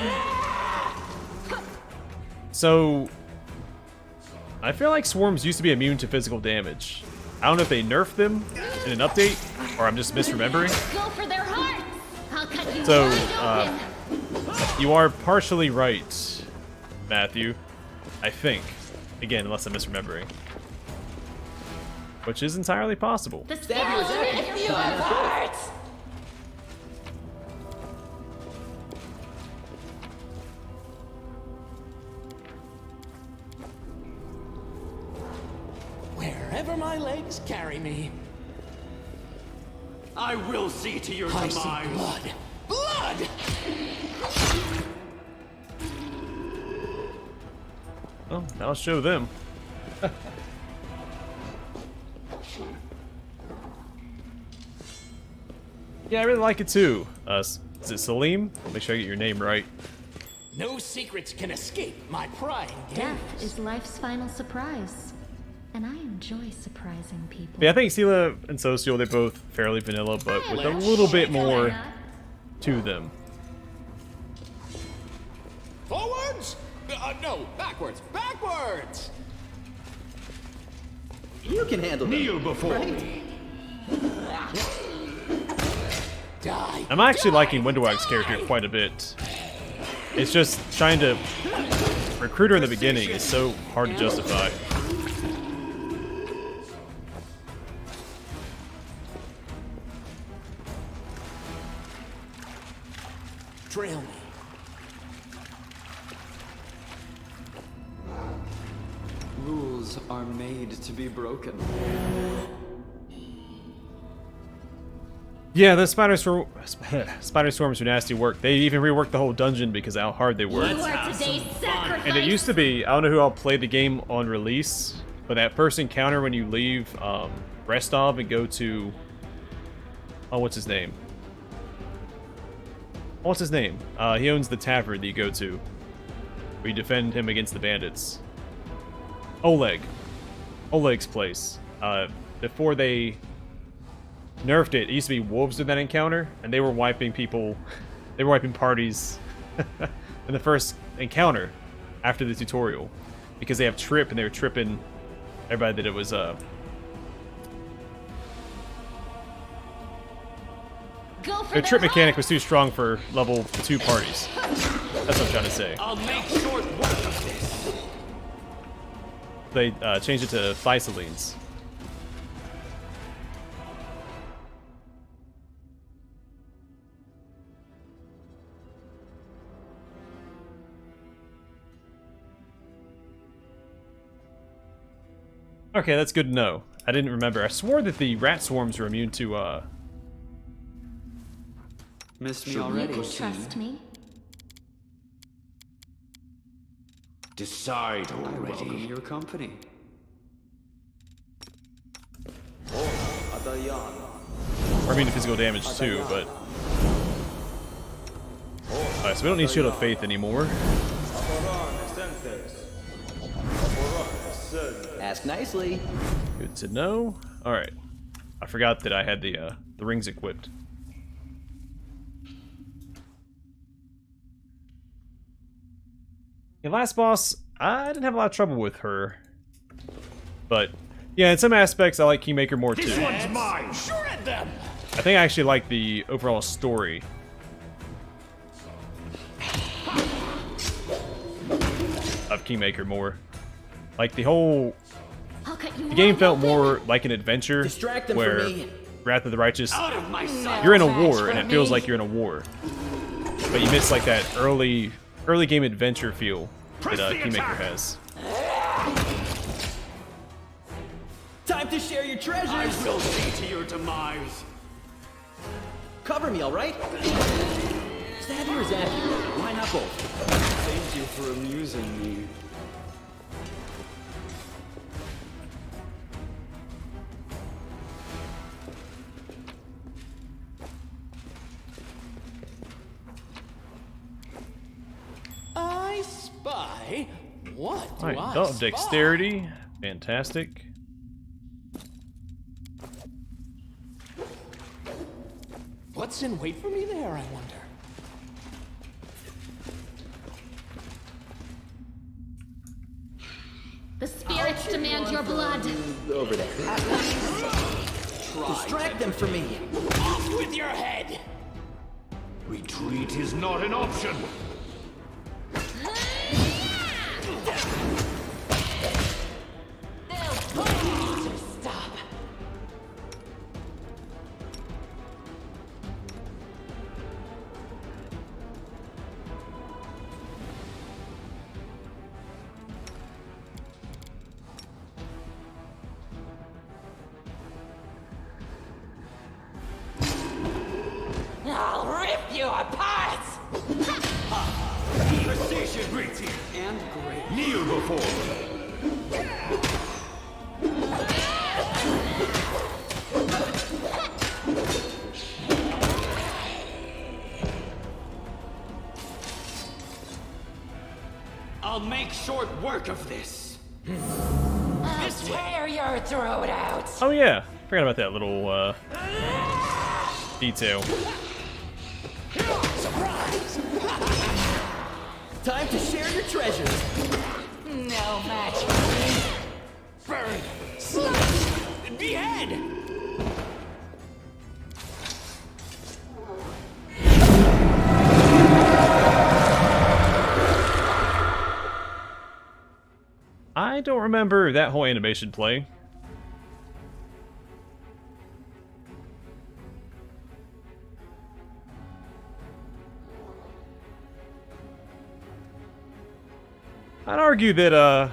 So, I feel like swarms used to be immune to physical damage. I don't know if they nerfed them in an update, or I'm just misremembering. Go for their hearts. I'll cut you So, wide open. you are partially right, Matthew. I think. Again, unless I'm misremembering. Which is entirely possible. The skeleton in your hearts. Wherever my legs carry me. I will see to your I demise. see blood. Blood! Well, I'll show them. Yeah, I really like it too. Is it Salim? Make sure I get your name right. No secrets can escape my prying gaze. Death is life's final surprise. And I enjoy surprising people. But yeah, I think Seela and Social, they're both fairly vanilla, but with a little bit more to them. Forwards? No, backwards. Backwards! You can handle them. Kneel before right? me. Die. I'm actually liking Windowag's character quite a bit. It's just trying to recruit her in the beginning is so hard to justify. Trail me. Rules are made to be broken. Yeah, the spider swarms were nasty work. They even reworked the whole dungeon because of how hard they were. You are today's sacrifice. And it used to be, I don't know who all played the game on release, but that first encounter when you leave Restov and go to, oh, what's his name? What's his name? He owns the tavern that you go to, where you defend him against the bandits. Oleg's place. Before they nerfed it, it used to be wolves in that encounter, and they were wiping people, they were wiping parties in the first encounter after the tutorial, because they have trip, and they were tripping everybody that it was, the trip mechanic was too strong for level 2 parties. That's what I'm trying to say. I'll make short work of this. They changed it to Thyselines. Okay, that's good to know. I didn't remember. I swore that the rat swarms were immune to, Missed me You already. can trust me. Decide Welcome already. your company. or immune to physical damage too, but... Alright, so we don't need Shield of Faith anymore. Ask nicely. Good to know. Alright. I forgot that I had the rings equipped. The last boss, I didn't have a lot of trouble with her. But, yeah, in some aspects, I like Kingmaker more too. This one's mine. Shred them! I think I actually like the overall story of Kingmaker more. Like, the whole... I'll cut you The game wide felt open. more like an adventure, Distract them where from me. Wrath of the Righteous, Out of my sight! you're in a war, and it feels like you're in a war. But you miss, like, that early game adventure feel that Kingmaker has. Time to share your treasures. I will see to your demise. Cover me, all right? Savvy or zappy? Why not both? Thank you for amusing me. I spy. What do Alright, I belt of spy? dexterity. Fantastic. What's in wait for me there, I wonder? The spirits demand your blood. Over there. Distract them from me. Off with your head! Retreat is not an option. Stop. I'll rip you apart! Precision greets here. And great. Kneel before me. I'll make short work of this. I'll tear your throat out! Oh yeah, forgot about that little detail. Time to share your treasures. No match. Burn! Slice! Behead! I don't remember that whole animation playing. I'd argue that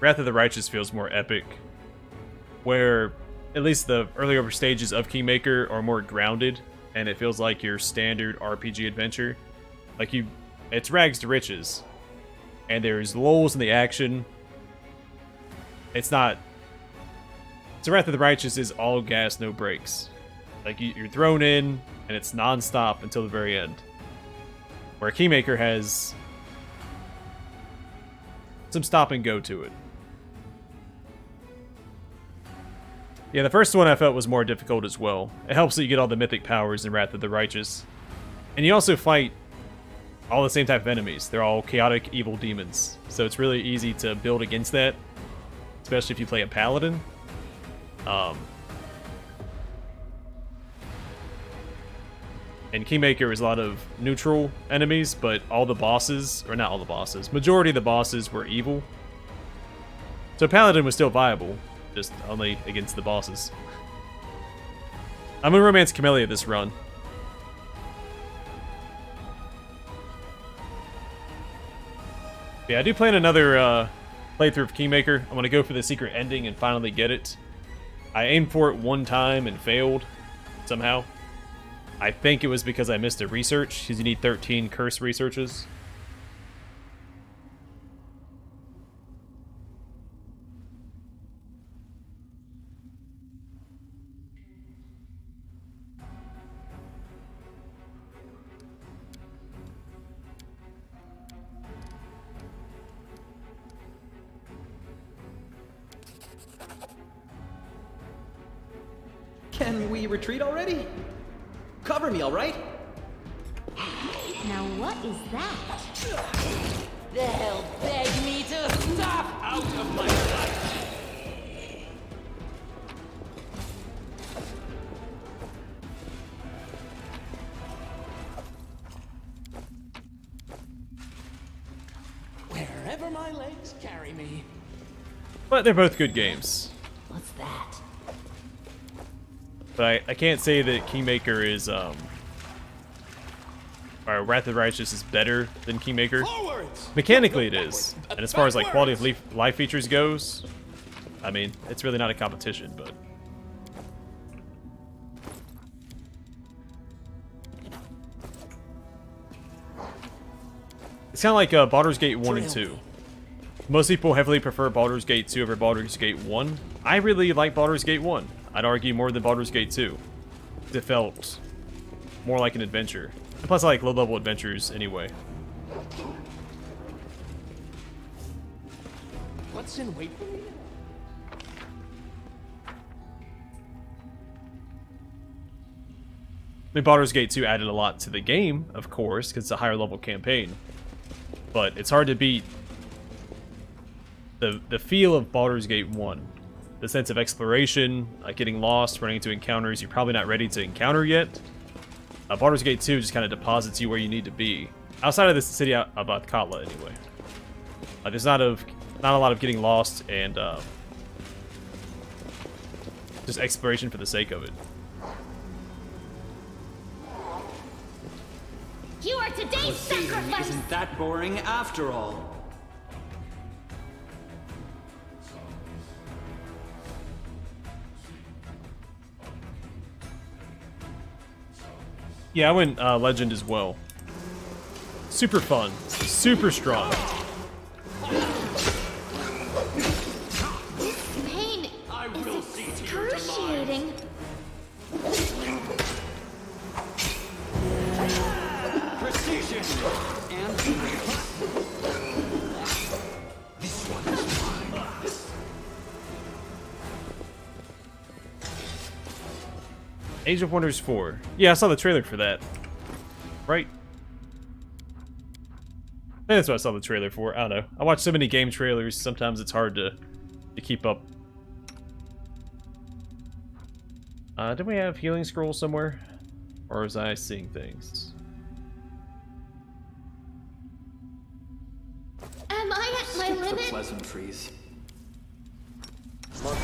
Wrath of the Righteous feels more epic, where at least the earlier stages of Kingmaker are more grounded, and it feels like your standard RPG adventure. Like it's rags to riches, and there's lulls in the action. It's not. So Wrath of the Righteous is all gas, no brakes. Like you're thrown in, and it's non-stop until the very end. Where Kingmaker has some stop and go to it. Yeah, the first one I felt was more difficult as well. It helps that you get all the mythic powers in Wrath of the Righteous. And you also fight all the same type of enemies. They're all chaotic, evil demons. So it's really easy to build against that, especially if you play a paladin. And Kingmaker is a lot of neutral enemies, but all the bosses, or not all the bosses, majority of the bosses were evil. So Paladin was still viable, just only against the bosses. I'm gonna romance Camellia this run. Yeah, I do plan another playthrough of Kingmaker. I'm gonna go for the secret ending and finally get it. I aimed for it one time and failed somehow. I think it was because I missed a research, because you need 13 curse researches. Can we retreat already? Cover me, all right? Now what is that? They'll beg me to stop! Out of my sight! Wherever my legs carry me. But they're both good games. What's that? But I can't say that Kingmaker is, or Wrath of the Righteous is better than Kingmaker. Forwards! Mechanically it is. And as far as like quality of life features goes, I mean, it's really not a competition, but... It's kind of like Baldur's Gate 1 and 2. Most people heavily prefer Baldur's Gate 2 over Baldur's Gate 1. I really like Baldur's Gate 1. I'd argue more than Baldur's Gate 2. It felt more like an adventure. And plus I like low-level adventures anyway. What's in wait for me? I mean, Baldur's Gate 2 added a lot to the game, of course, because it's a higher level campaign. But it's hard to beat the feel of Baldur's Gate 1. The sense of exploration, getting lost, running into encounters you're probably not ready to encounter yet. Baldur's Gate 2 just kind of deposits you where you need to be. Outside of the city of Athkatla, anyway. There's not a lot of getting lost and just exploration for the sake of it. You are today's sacrifice! Isn't that boring after all? Yeah, I went Legend as well. Super fun. Super strong. Pain I will see to your excruciating. Precision! And This one is mine. Age of Wonders 4. Yeah, I saw the trailer for that. Right? That's what I saw the trailer for. I don't know. I watch so many game trailers, sometimes it's hard to keep up. Do we have healing scrolls somewhere? Or was I seeing things? Am I at my The limit? pleasantries. Alright,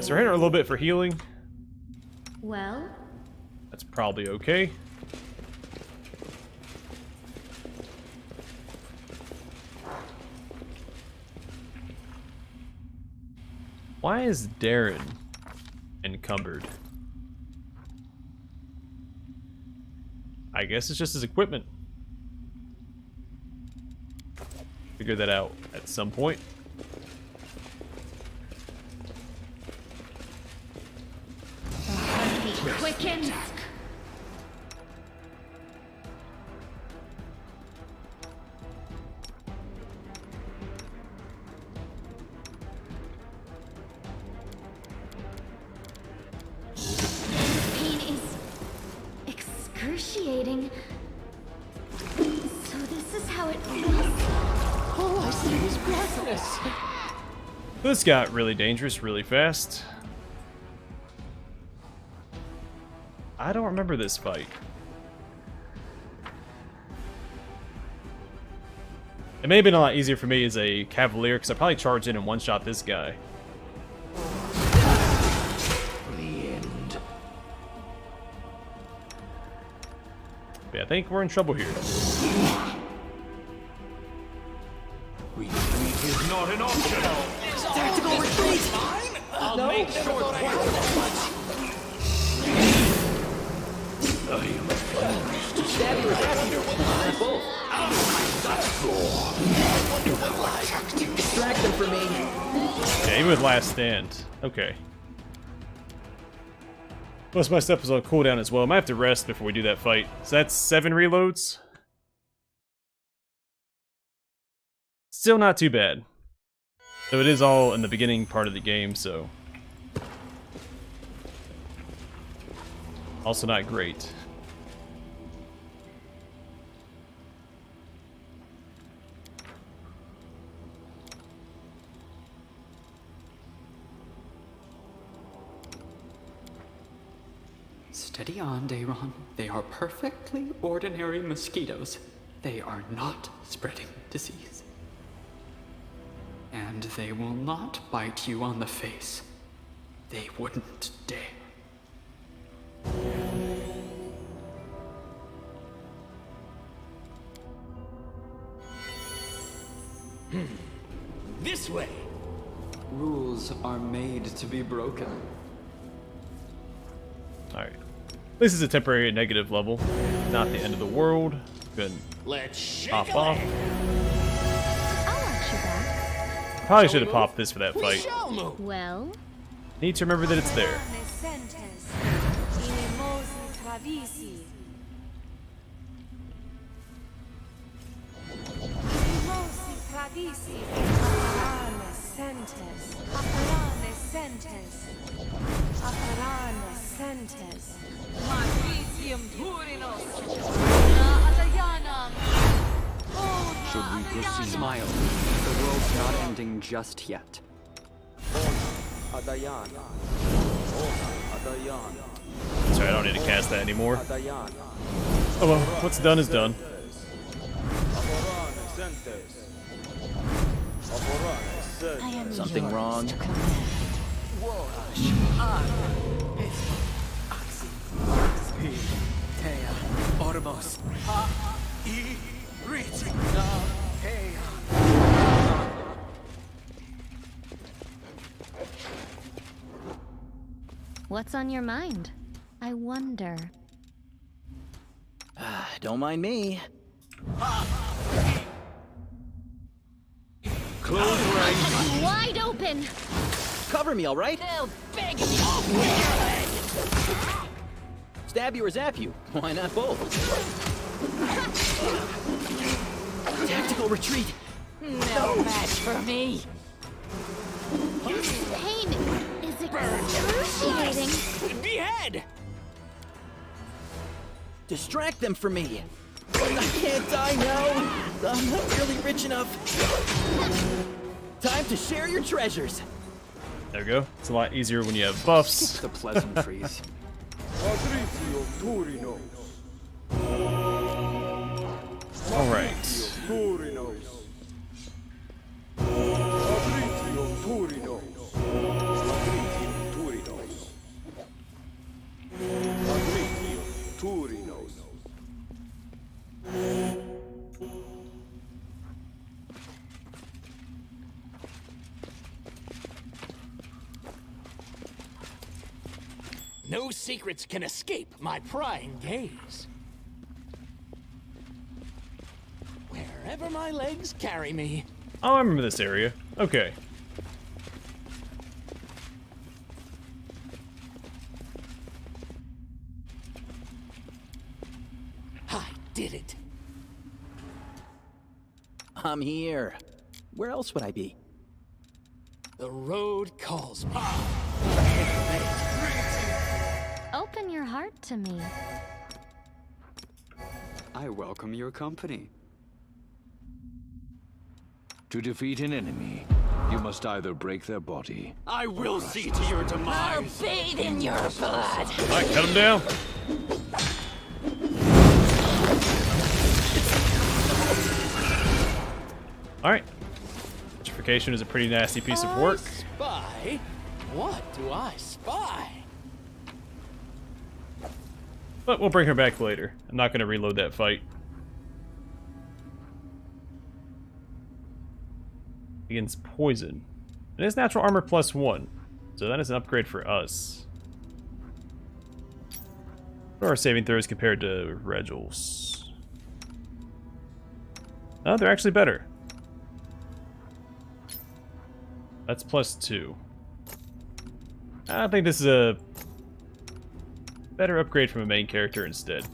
so we're hitting her a little bit for healing. Well, That's probably okay. Why is Darren encumbered? I guess it's just his equipment. Figure that out at some point. heartbeat quickens. Pain is excruciating. So this is how it feels. All I see is blackness. This got really dangerous really fast. I don't remember this fight. It may have been a lot easier for me as a Cavalier, because I probably charged in and one-shot this guy. The end. But yeah, I think we're in trouble here. Retreat is not an option. Tactical retreat. I'll make short work of much. I am forced to Stab you with that here. Both. Distract them for me. Yeah, even with Last Stand. Okay. Plus my stuff was on cooldown as well. I might have to rest before we do that fight. So that's 7 reloads. Still not too bad. So it is all in the beginning part of the game, so... Also not great. Steady on, Dayron. They are perfectly ordinary mosquitoes. They are not spreading disease. And they will not bite you on the face. They wouldn't dare. This way. Rules are made to be broken. Alright. This is a temporary negative level. Not the end of the world. Good. Let's shake Pop a off. leg. I'll watch your back. Probably should have popped this for that We fight. shall move. Well, Need to remember that it's there. Should we proceed? Smile. The world's not ending just yet. Adayana. Adayana. Sorry, I don't need to cast that anymore. Adayana. Oh well, what's done is done. Something wrong? what's on your mind? I wonder. Don't mind me. Close range. Wide open! Cover me, all right? They'll beg me. Stab you or zap you. Why not both? Tactical retreat. No match for me. Pain is excruciating. Behead. Distract them for me. I can't die now. I'm not really rich enough. Time to share your treasures. There we go. It's a lot easier when you have buffs. The pleasantries. Alright. No secrets can escape my prying gaze. Wherever my legs carry me. Oh, I remember this area. Okay. I did it. I'm here. Where else would I be? The road calls me. Open your heart to me. I welcome your company. To defeat an enemy, you must either break their body. I will see to your demise. Bathe in your blood. Alright, cut him down. Alright. Petrification is a pretty nasty piece of work. Spy? What do I spy? But we'll bring her back later. I'm not going to reload that fight. Against poison. It is natural armor +1. So that is an upgrade for us. What are our saving throws compared to Regel's? Oh, they're actually better. That's +2. I think this is a better upgrade from a main character instead.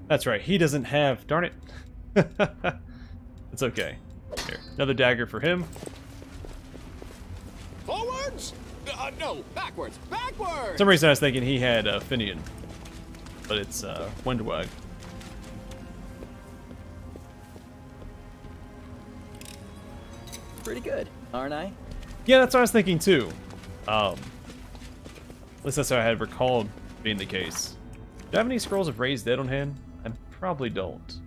That's right, he doesn't have... Darn it. It's okay. Here, another dagger for him. Forwards? No, backwards. Backwards! For some reason I was thinking he had Finian. But it's Wendwag. Pretty good, aren't I? Yeah, that's what I was thinking too. At least that's how I had recalled being the case. Do I have any scrolls of Raised Dead on hand? I probably don't.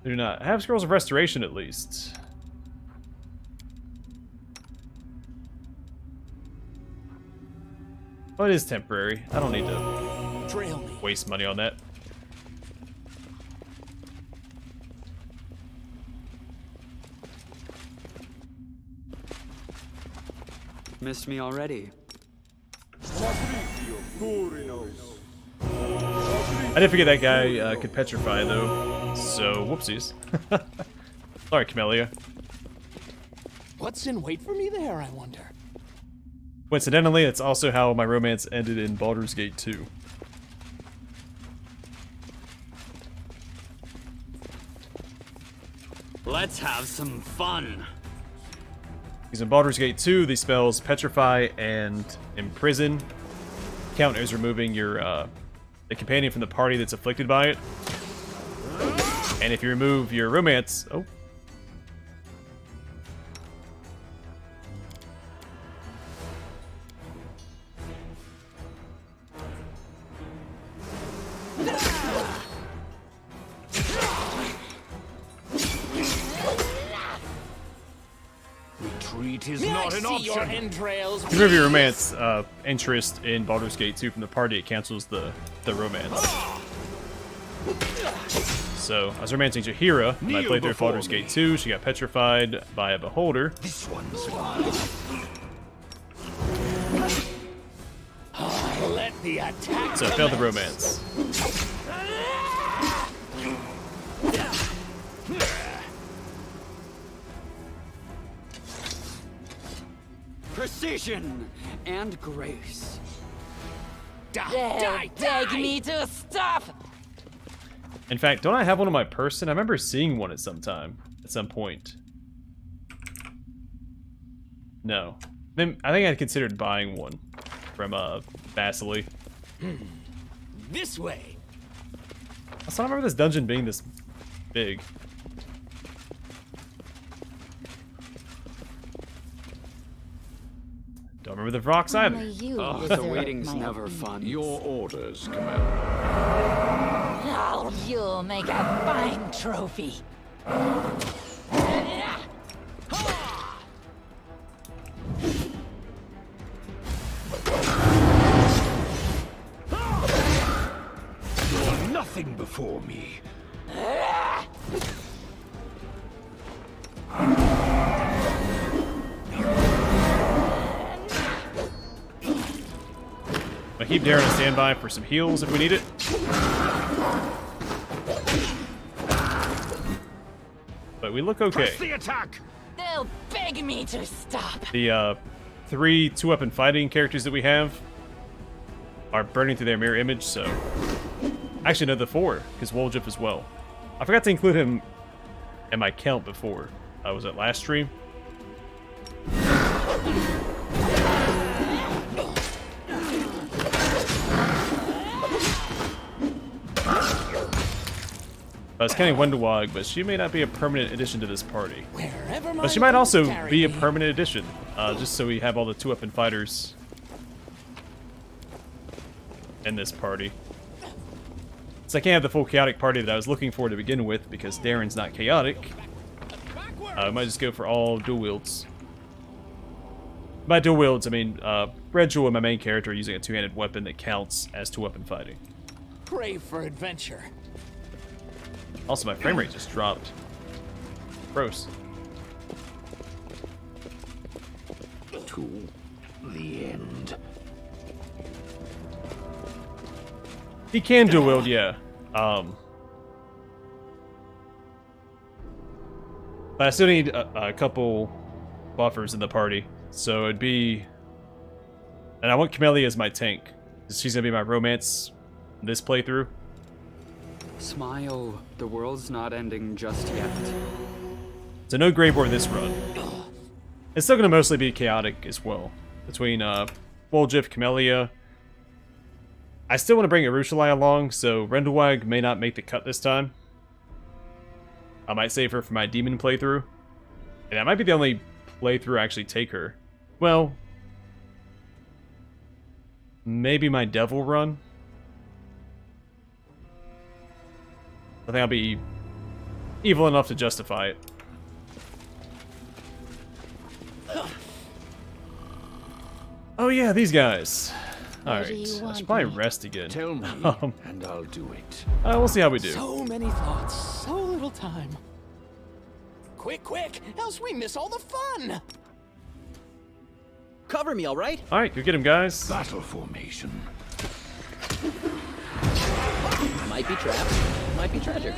I do not. I have scrolls of restoration at least. But it is temporary. I don't need to Trail me. waste money on that. Missed me already. I did forget that guy could petrify though, so whoopsies. Sorry, Camellia. What's in wait for me there, I wonder? Coincidentally, it's also how my romance ended in Baldur's Gate 2. Let's have some fun. Because in Baldur's Gate 2, the spells Petrify and Imprison count as removing your the companion from the party that's afflicted by it. And if you remove your romance... Oh. Retreat is May not I an see your option. entrails? If you remove your romance interest in Baldur's Gate 2 from the party, it cancels the romance. So, I was romancing Jaheira when I played through Baldur's Gate 2. She got petrified by a beholder. This one's mine. Let the attack. So, I failed the romance. precision, and grace. Beg me to stop! In fact, don't I have one on my person? I remember seeing one at some point. No. Then I think I considered buying one from Vasily. This way. I still remember this dungeon being this big. Don't remember the rocks either. Oh, the waiting's never fun. Your orders, Commander. Oh, you'll make a fine trophy. You're nothing before me. I keep Darren on standby for some heals if we need it. But we look okay. Press the attack. They'll beg me to stop. The 3 2-weapon fighting characters that we have are burning through their mirror image, so... Actually, no, the 4, because Woljif as well. I forgot to include him in my count before. Was it last stream? I was counting Wendelwog, but she may not be a permanent addition to this party. But she might also be a permanent addition, just so we have all the 2-weapon fighters in this party. So I can't have the full chaotic party that I was looking for to begin with, because Darren's not chaotic. I might just go for all dual wields. By dual wields, I mean Red Jewel and my main character are using a 2-handed weapon that counts as 2-weapon fighting. Pray for adventure. Also, my frame rate just dropped. Gross. To the end. He can dual wield, yeah. But I still need a couple buffers in the party. So it'd be... And I want Camellia as my tank. She's gonna be my romance this playthrough. Smile, the world's not ending just yet. So no Grave War this run. It's still gonna mostly be chaotic as well. Between Woljif, Camellia. I still want to bring Arushalai along, so Rendelwag may not make the cut this time. I might save her for my demon playthrough. And that might be the only playthrough I actually take her. Well, maybe my devil run. I think I'll be evil enough to justify it. Oh yeah, these guys. Alright, I should probably rest again. Tell me, and I'll do it. We'll see how we do. So many thoughts, so little time. Quick, quick, else we miss all the fun. Cover me, all right? Alright, go get him, guys. Battle formation. Might be trapped, might be treasure.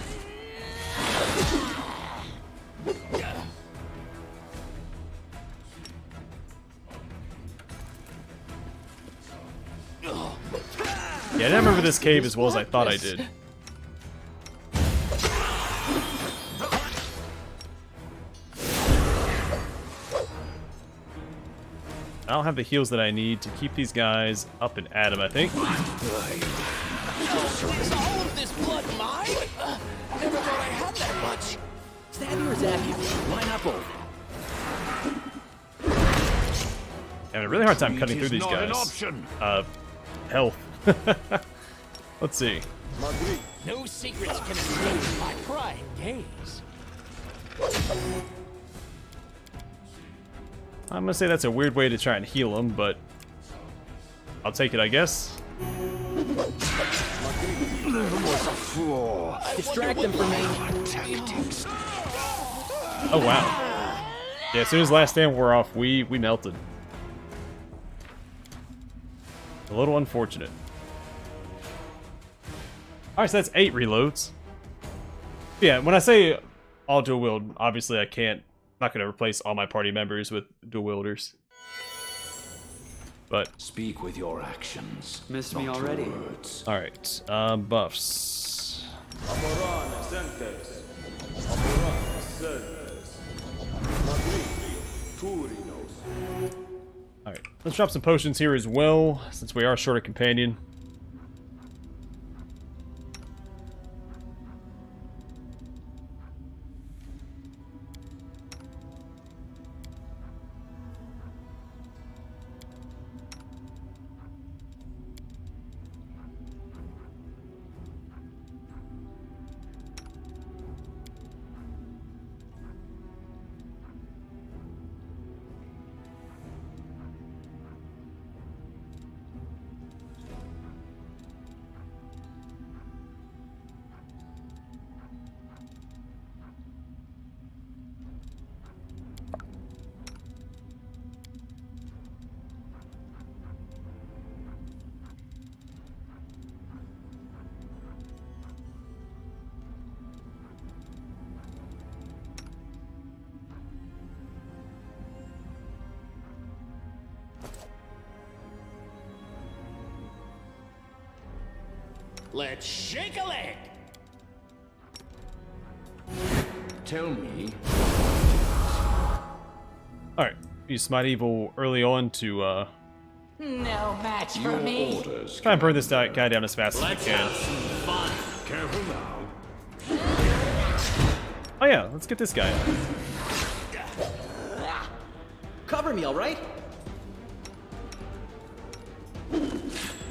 Yeah, I didn't remember this cave as well as I thought I did. I don't have the heals that I need to keep these guys up and at him, I think. Is all of this blood mine? Never thought I had that much. Stab you or zap you? Why not both? I have a really hard time cutting through these Not an guys. option. Health. Let's see. No secrets can escape my prying gaze. I'm gonna say that's a weird way to try and heal him, but I'll take it, I guess. Distract them from me. Oh wow. Yeah, as soon as Last Stand wore off, we melted. A little unfortunate. Alright, so that's 8 reloads. Yeah, when I say all dual wield, obviously I can't. I'm not going to replace all my party members with dual wielders. But Speak with your actions. Missed not me already. Words. all right, buffs. Overrun Sentes. Overrun Sentes. Magritio Turinos. All right, let's drop some potions here as well, since we are short a companion. Let's shake a leg. Tell me. All right, use Smite Evil early on to No match for Your me. orders. try and burn this guy down as fast as we Let's can. have some fun. Careful now. Oh yeah, let's get this guy. Cover me, all right?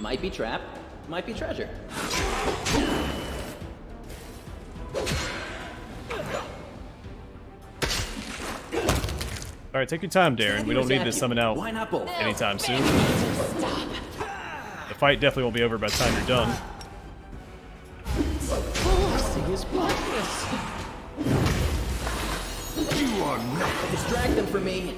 Might be trap, might be treasure. All right, take your time, Darren. We don't need to summon out Why not both? anytime soon. The fight definitely won't be over by the time you're done. You are not. Distract them from me.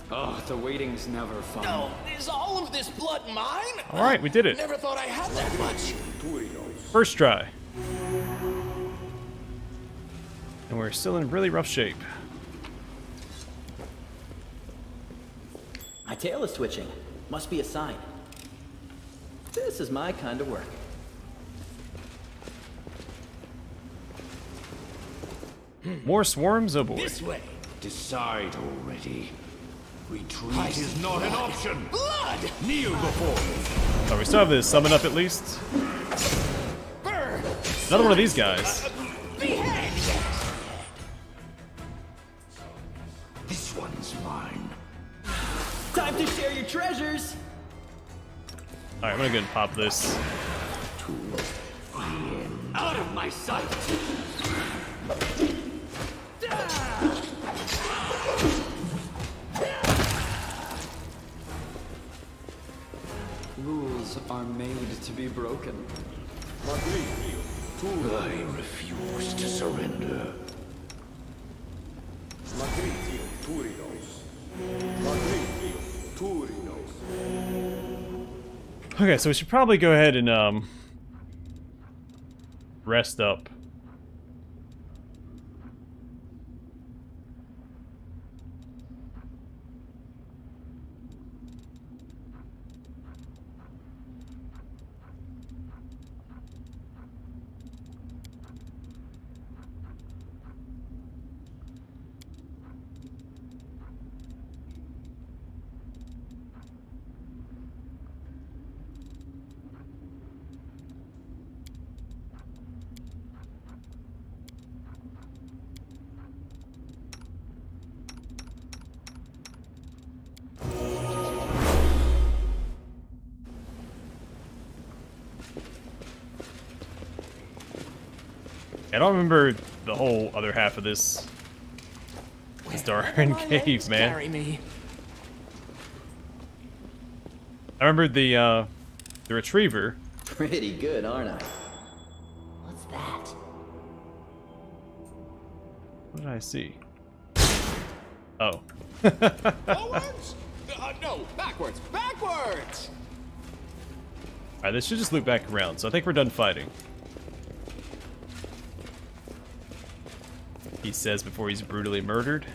Oh, the waiting's never fun. Oh, is all of this blood mine? All right, we did it. Never thought I had that much. First try. And we're still in really rough shape. My tail is twitching. Must be a sign. This is my kind of work. More swarms? Oh boy. This way. Decide already. Retreat is not an option. Blood! Kneel before me. Oh, we still have this summon up at least. Burn! Another one of these guys. Behead! This one's mine. Time to share your treasures. All right, I'm gonna go and pop this. Out of my sight! Rules are made to be broken. I refuse to surrender. Magritio Turinos. Magritio Turinos. Okay, so we should probably go ahead and rest up. I don't remember the whole other half of this darn cave, man. Carry me. I remembered the retriever. Pretty good, aren't I? What's that? What did I see? Oh. Forwards? No, backwards. Backwards! Alright, this should just loop back around, so I think we're done fighting. he says before he's brutally murdered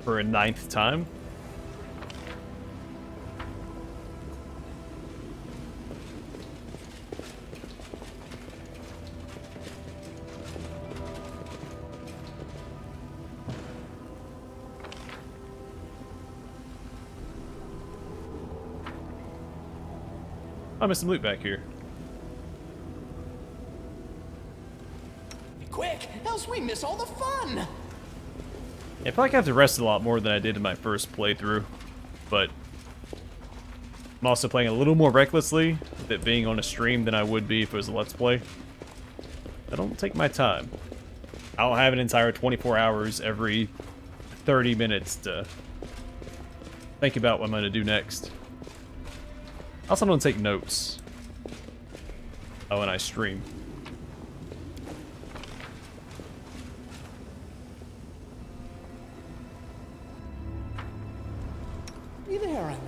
for a 9th time. I missed some loot back here. Quick, else we miss all the fun! Yeah, I feel like I have to rest a lot more than I did in my first playthrough, but I'm also playing a little more recklessly with it being on a stream than I would be if it was a Let's Play. I don't take my time. I don't have an entire 24 hours every 30 minutes to think about what I'm going to do next. I also don't take notes when I stream. Be there, I wonder.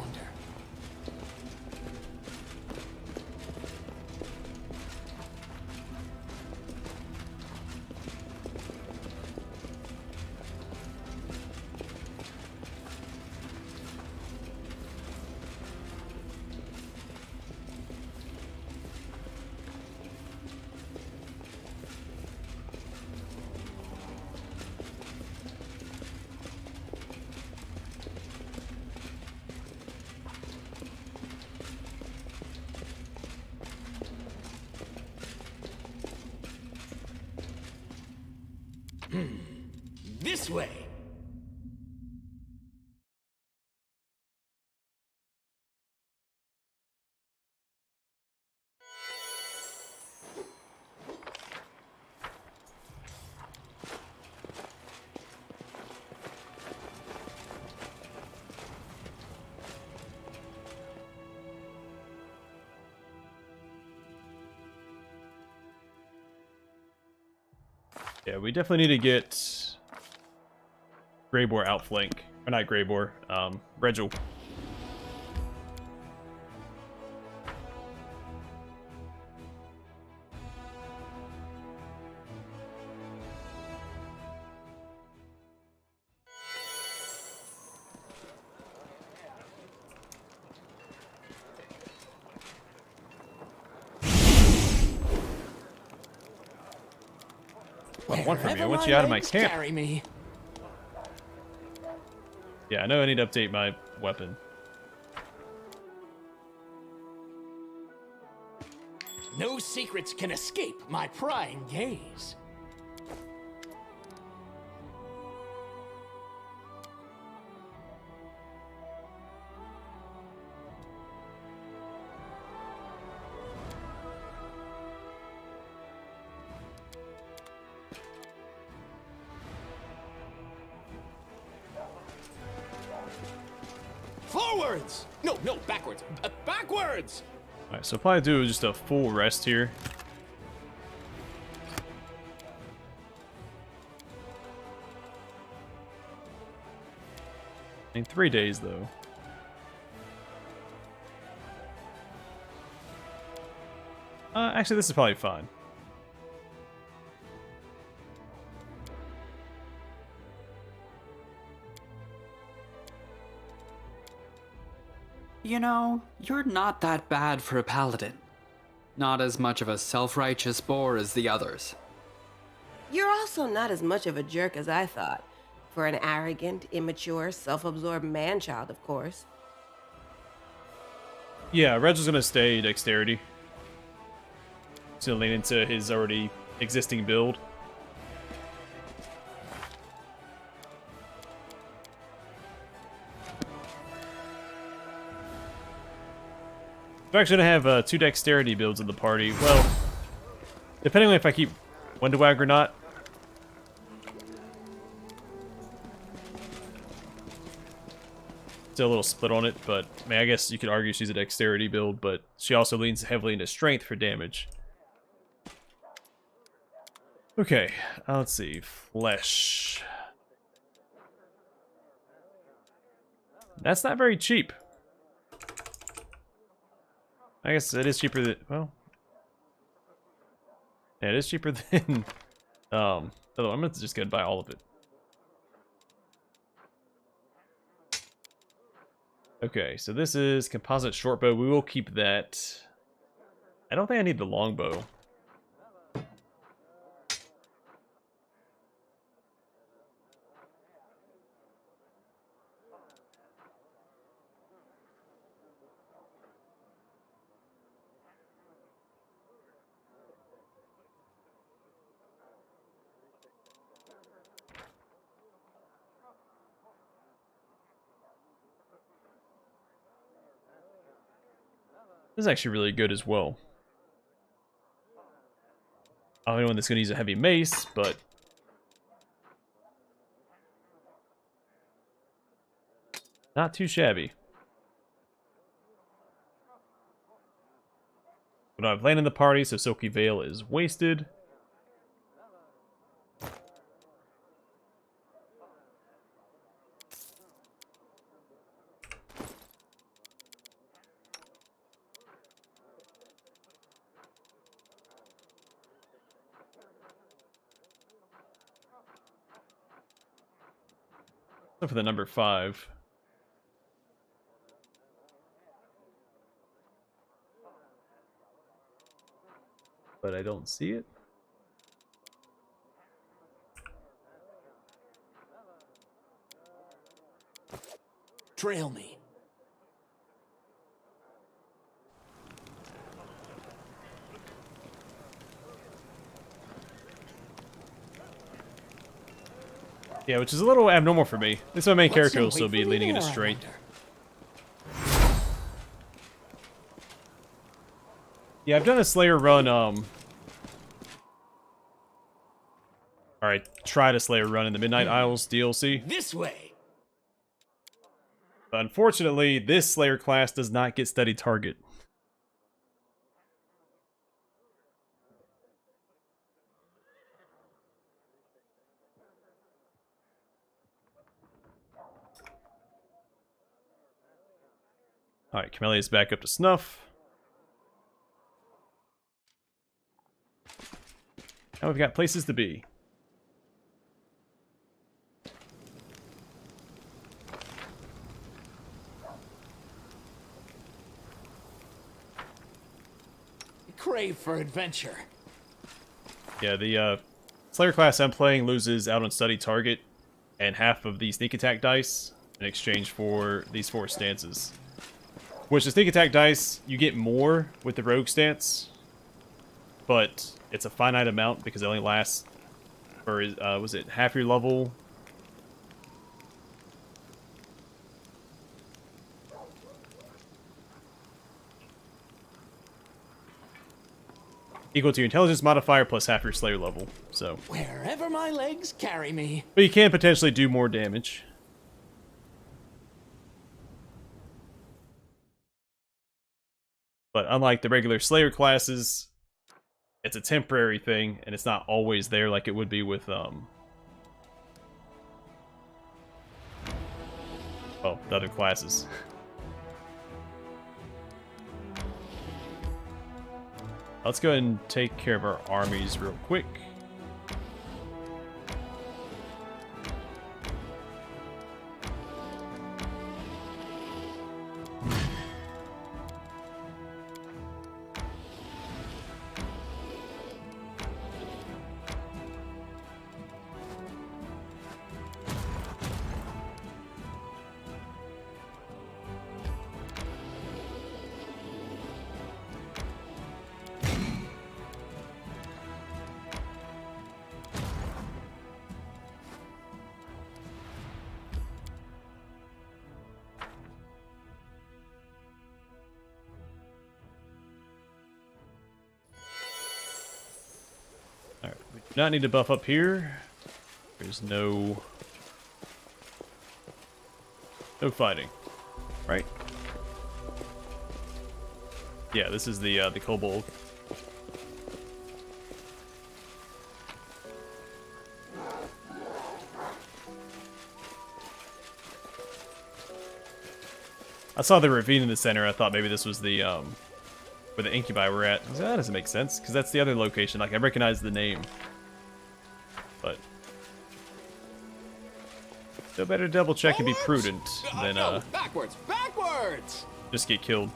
This way. Yeah, we definitely need to get Greybor outflank. Or not Greybor, Regil. I want from you. I want you out of my camp. Carry me. Yeah, I know I need to update my weapon. No secrets can escape my prying gaze. Forwards! No, backwards. Backwards! Alright, so probably do just a full rest here. In 3 days, though. Actually, this is probably fine. You know, you're not that bad for a paladin. Not as much of a self-righteous bore as the others. You're also not as much of a jerk as I thought. For an arrogant, immature, self-absorbed man-child, of course. Yeah, Reginald's gonna stay dexterity. He's gonna lean into his already existing build. We're actually gonna have 2 dexterity builds in the party. Well, depending on if I keep Windowag or not. Still a little split on it, but I mean, I guess you could argue she's a dexterity build, but she also leans heavily into strength for damage. Okay, let's see. Flesh. That's not very cheap. I guess it is cheaper than, well, yeah, it is cheaper than Although I'm gonna just go and buy all of it. Okay, so this is composite shortbow. We will keep that. I don't think I need the longbow. This is actually really good as well. I don't know when that's going to use a heavy mace, but not too shabby. We don't have land in the party, so Silky Veil is wasted. Except for the number 5. But I don't see it. Trail me. Yeah, which is a little abnormal for me. At least my main character will still be leaning into straight. Yeah, I've done a Slayer run, Alright, try to Slayer run in the Midnight Isles DLC. This way. But unfortunately, this Slayer class does not get steady target. Alright, Camellia's back up to snuff. Now we've got places to be. Crave for adventure. Yeah, the Slayer class I'm playing loses out on study target and half of the sneak attack dice in exchange for these 4 stances. Which the sneak attack dice, you get more with the rogue stance, but it's a finite amount because it only lasts for, was it half your level? Equal to your intelligence modifier plus half your Slayer level, so. Wherever my legs carry me. But you can potentially do more damage. But unlike the regular Slayer classes, it's a temporary thing, and it's not always there like it would be with, well, the other classes. Let's go ahead and take care of our armies real quick. Alright, we do not need to buff up here. There's no fighting, right? Yeah, this is the kobold. I saw the ravine in the center. I thought maybe this was the where the incubi were at. That doesn't make sense because that's the other location. Like I recognize the name. but still better to double check and be prudent than No, backwards, backwards! just get killed.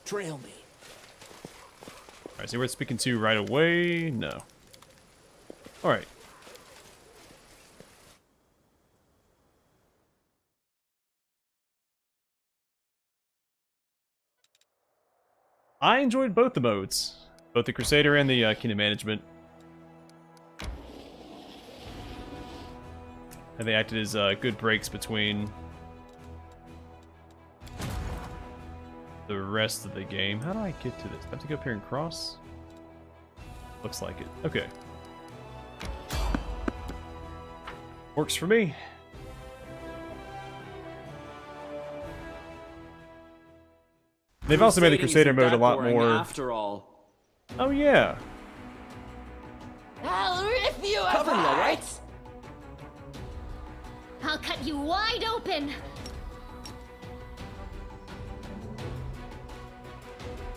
Trail me. Alright, so we're speaking to right away? No. Alright. I enjoyed both the modes. Both the Crusader and the Kingdom Management. And they acted as good breaks between the rest of the game. How do I get to this? Do I have to go up here and cross? Looks like it. Okay. Works for me. They've also made the Crusader mode a lot more. After all. Oh yeah. I'll rip you Cover me, all right? I'll cut you wide open.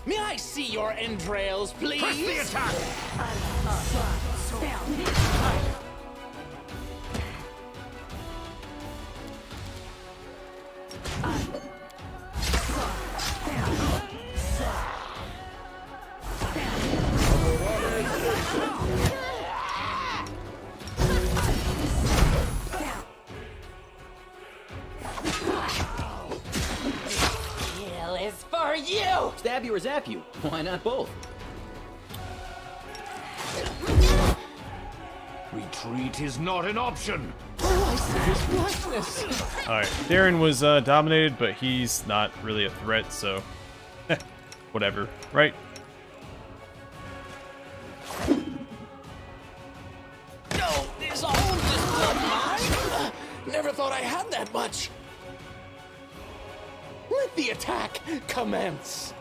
May I see your entrails, please? Press the attack! Kill is for you! Stab you or zap you? Why not both? Retreat is not an option. Oh, I see his blackness. Alright, Darren was dominated, but he's not really a threat, so whatever, right? No, is all this blood mine? Never thought I had that much. Let the attack commence.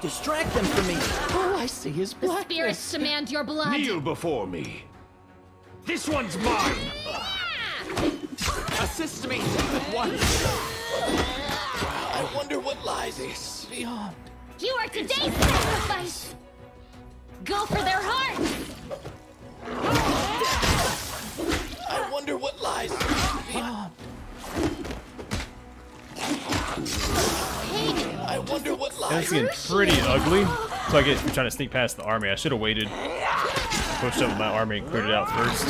Distract them from me. All I see is The blackness. spirits demand your blood. Kneel before me. This one's mine. Assist me at once. I wonder what lies beyond. You are today's sacrifice. Go for their hearts. I wonder what lies beyond. I wonder what That's lies. getting pretty ugly. So I get trying to sneak past the army. I should have waited, pushed up with my army and cleared it out first.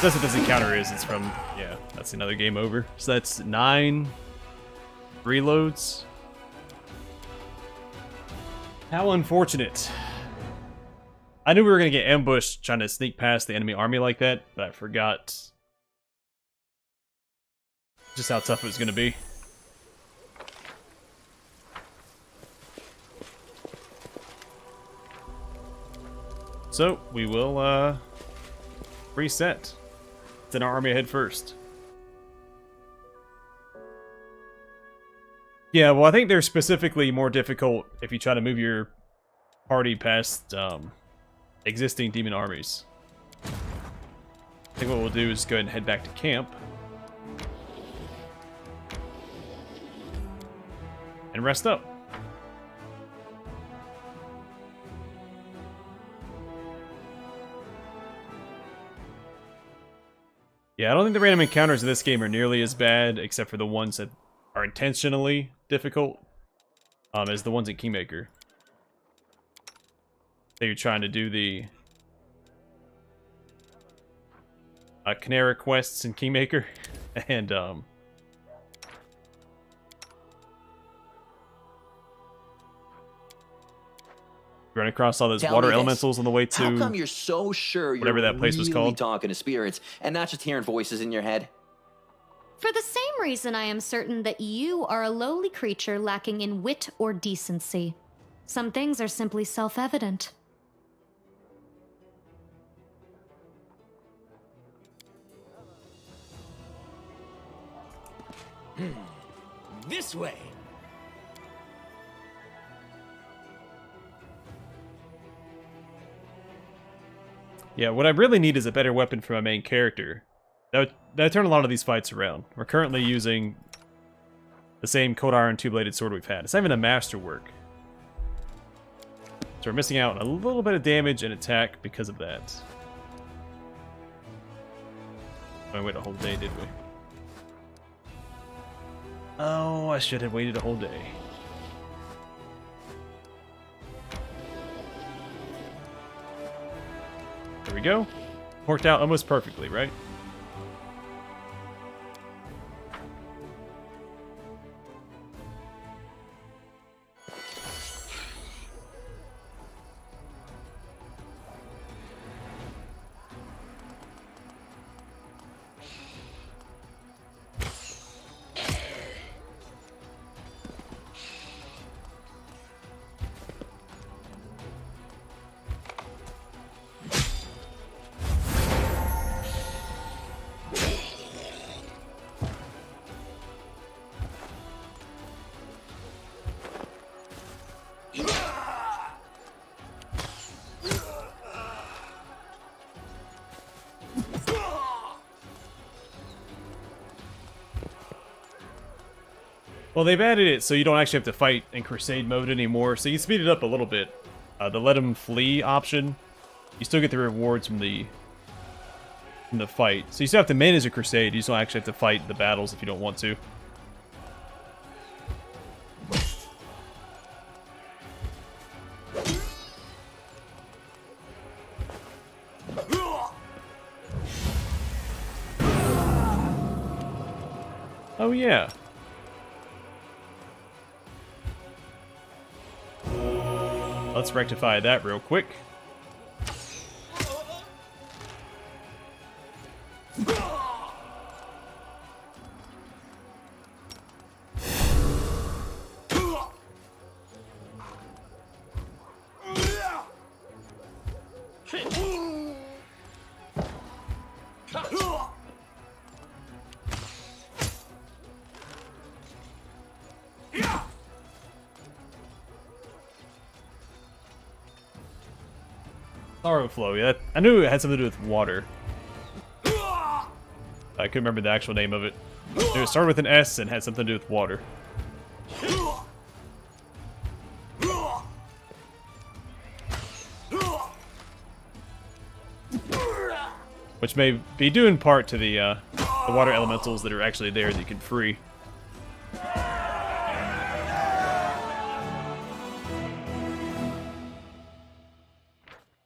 That's what this encounter is. It's from, yeah, that's another game over. So that's 9 reloads. How unfortunate. I knew we were going to get ambushed trying to sneak past the enemy army like that, but I forgot just how tough it was going to be. So, we will, reset. Send our army ahead first. Yeah, well, I think they're specifically more difficult if you try to move your party past existing demon armies. I think what we'll do is go ahead and head back to camp. And rest up. Yeah, I don't think the random encounters in this game are nearly as bad, except for the ones that are intentionally difficult, as the ones in Kingmaker. So you're trying to do the Canara quests in Kingmaker, and run across all those Tell water me this. elementals on the way to How come you're so sure you're whatever that place was really called. talking to spirits and not just hearing voices in your head? For the same reason I am certain that you are a lowly creature lacking in wit or decency. Some things are simply self-evident. This way. Yeah, what I really need is a better weapon for my main character. That would turn a lot of these fights around. We're currently using the same cold iron two-bladed sword we've had. It's not even a masterwork. So we're missing out on a little bit of damage and attack because of that. I waited a whole day, did we? Oh, I should have waited a whole day. There we go. Worked out almost perfectly, right? Well, they've added it so you don't actually have to fight in Crusade mode anymore, so you speed it up a little bit. The let them flee option, you still get the rewards from the fight. So you still have to manage a Crusade, you just don't actually have to fight the battles if you don't want to. Oh yeah. Let's rectify that real quick. Sorrow Flow, yeah. I knew it had something to do with water. I couldn't remember the actual name of it. It started with an S and had something to do with water. Which may be due in part to the water elementals that are actually there that you can free.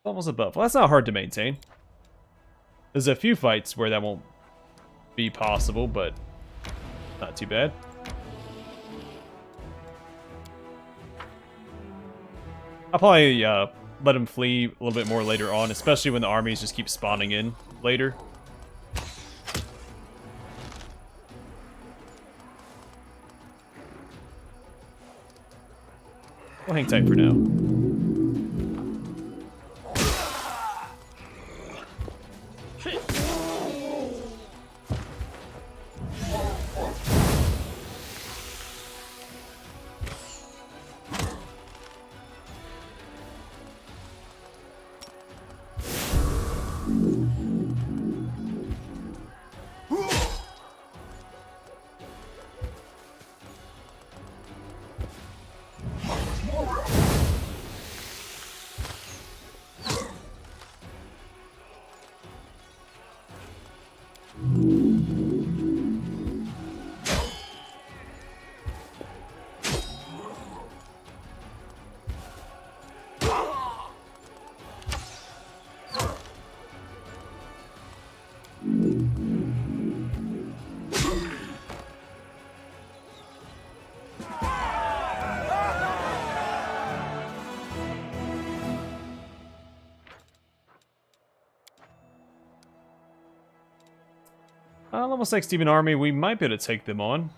Levels above. Well, that's not hard to maintain. There's a few fights where that won't be possible, but not too bad. I'll probably let him flee a little bit more later on, especially when the armies just keep spawning in later. We'll hang tight for now. Level 6 demon army, we might be able to take them on.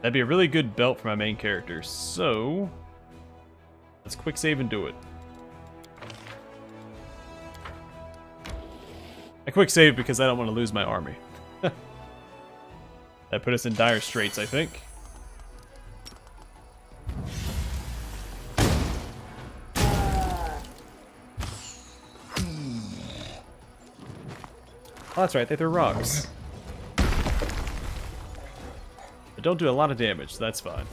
That'd be a really good belt for my main character. So, let's quick save and do it. I quick save because I don't want to lose my army. That put us in dire straits, I think. Oh, that's right, they throw rocks. But don't do a lot of damage, so that's fine.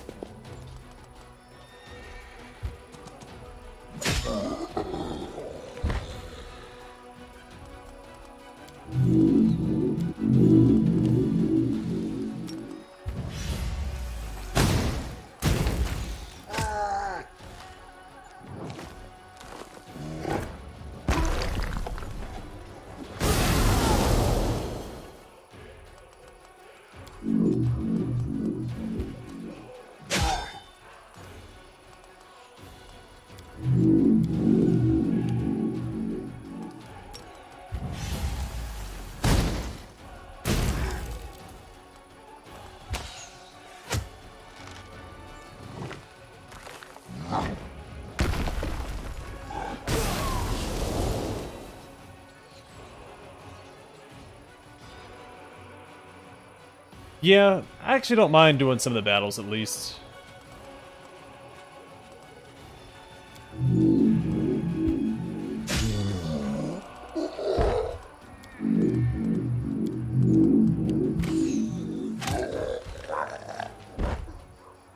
Yeah, I actually don't mind doing some of the battles at least.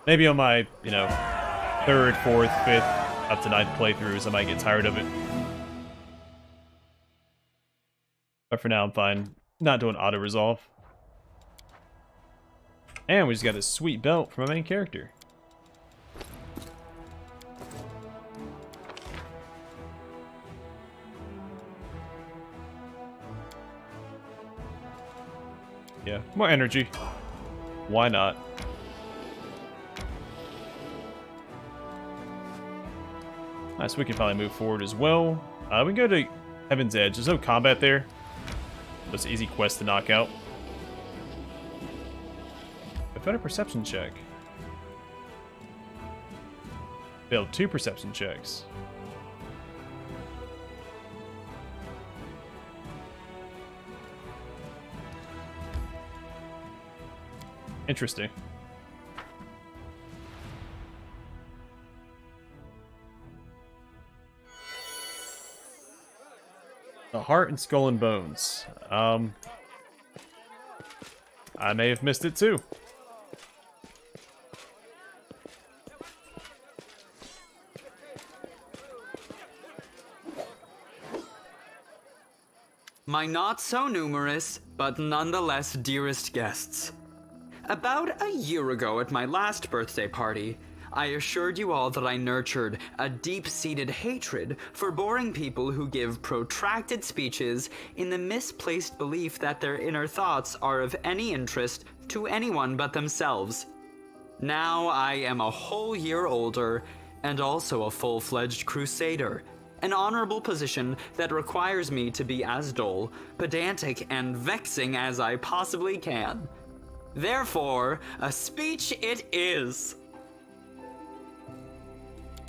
Maybe on my, you know, 3rd, 4th, 5th, up to 9th playthroughs, I might get tired of it. But for now, I'm fine. Not doing auto-resolve. And we just got this sweet belt from my main character. Yeah, more energy. Why not? Nice, we can probably move forward as well. We can go to Heaven's Edge. There's no combat there. It's an easy quest to knock out. A better perception check. Failed 2 perception checks. Interesting. The heart and skull and bones. I may have missed it too. My not so numerous, but nonetheless dearest guests. About a year ago at my last birthday party, I assured you all that I nurtured a deep-seated hatred for boring people who give protracted speeches in the misplaced belief that their inner thoughts are of any interest to anyone but themselves. Now I am a whole year older and also a full-fledged crusader, an honorable position that requires me to be as dull, pedantic, and vexing as I possibly can. Therefore, a speech it is.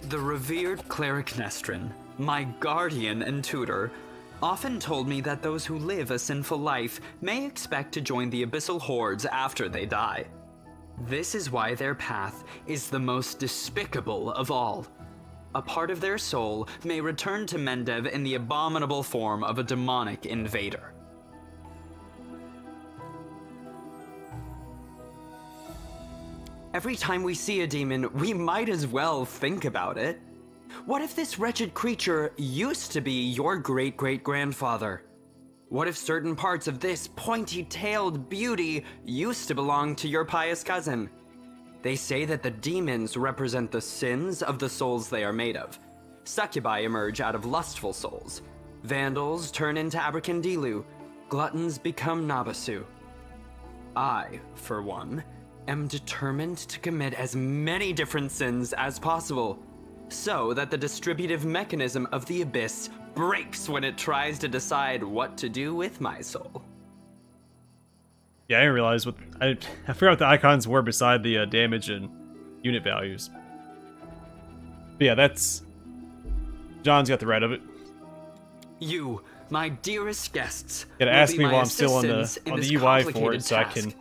The revered cleric Nestrin, my guardian and tutor, often told me that those who live a sinful life may expect to join the abyssal hordes after they die. This is why their path is the most despicable of all. A part of their soul may return to Mendev in the abominable form of a demonic invader. Every time we see a demon, we might as well think about it. What if this wretched creature used to be your great-great-grandfather? What if certain parts of this pointy-tailed beauty used to belong to your pious cousin? They say that the demons represent the sins of the souls they are made of. Succubi emerge out of lustful souls. Vandals turn into Abracandilu. Gluttons become Nabasu. I, for one, am determined to commit as many different sins as possible, so that the distributive mechanism of the abyss breaks when it tries to decide what to do with my soul. Yeah, I didn't realize what I forgot what the icons were beside the damage and unit values. But yeah, that's John's got the right of it. You, my dearest guests, Gotta will ask be me my while I'm still on assistants in the this UI for complicated it, so I task. can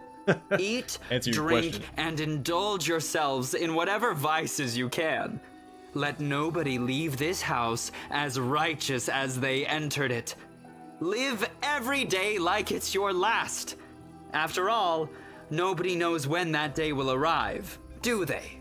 Eat, answer your drink, question. and indulge yourselves in whatever vices you can. Let nobody leave this house as righteous as they entered it. Live every day like it's your last. After all, nobody knows when that day will arrive, do they?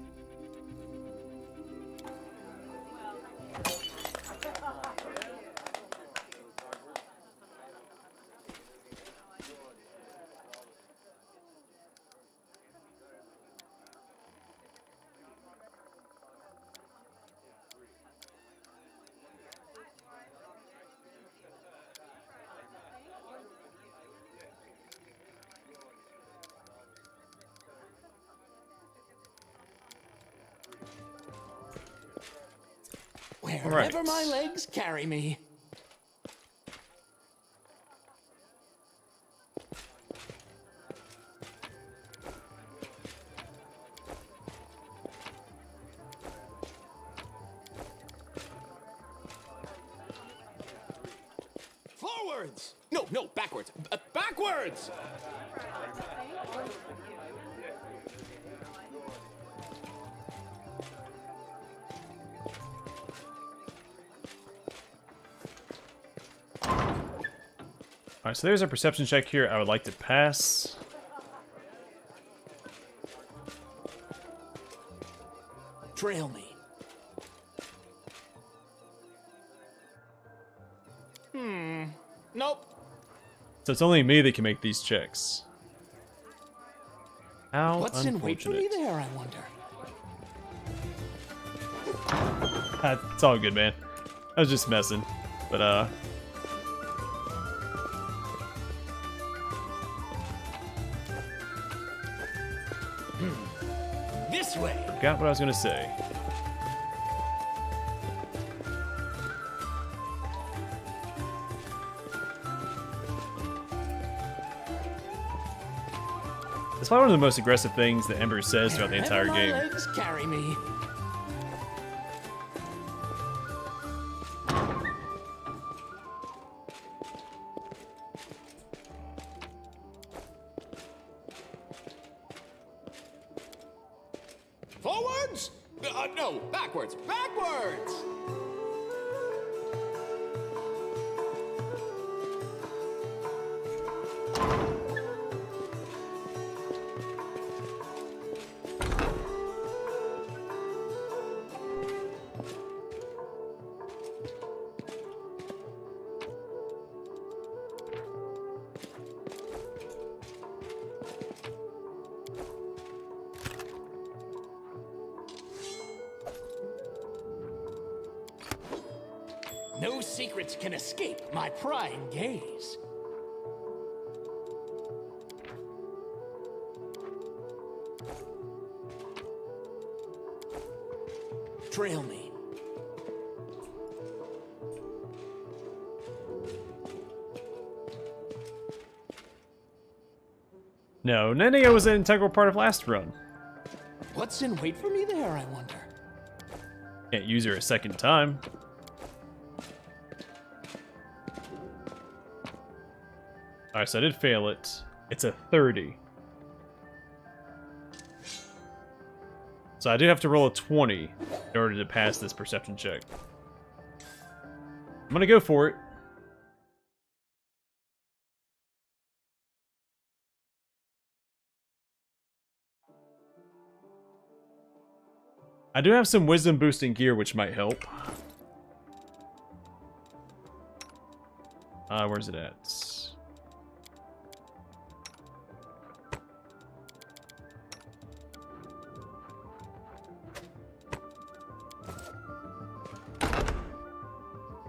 Wherever my legs carry me. Forwards! No, backwards. Backwards! Alright, so there's a perception check here I would like to pass. Trail me. Nope. So it's only me that can make these checks. How What's in wait for me unfortunate. there, I wonder? It's all good, man. I was just messing. But, This way. forgot what I was gonna say. It's probably one of the most aggressive things that Ember says throughout the entire Wherever game. my legs carry me. Forwards? No, backwards. Backwards! No secrets can escape my prying gaze. Trail me. No, Nenio was an integral part of last run. What's in wait for me there, I wonder? Can't use her a second time. Alright, so I did fail it. It's a 30. So I do have to roll a 20 in order to pass this perception check. I'm gonna go for it. I do have some wisdom boosting gear which might help. Where's it at?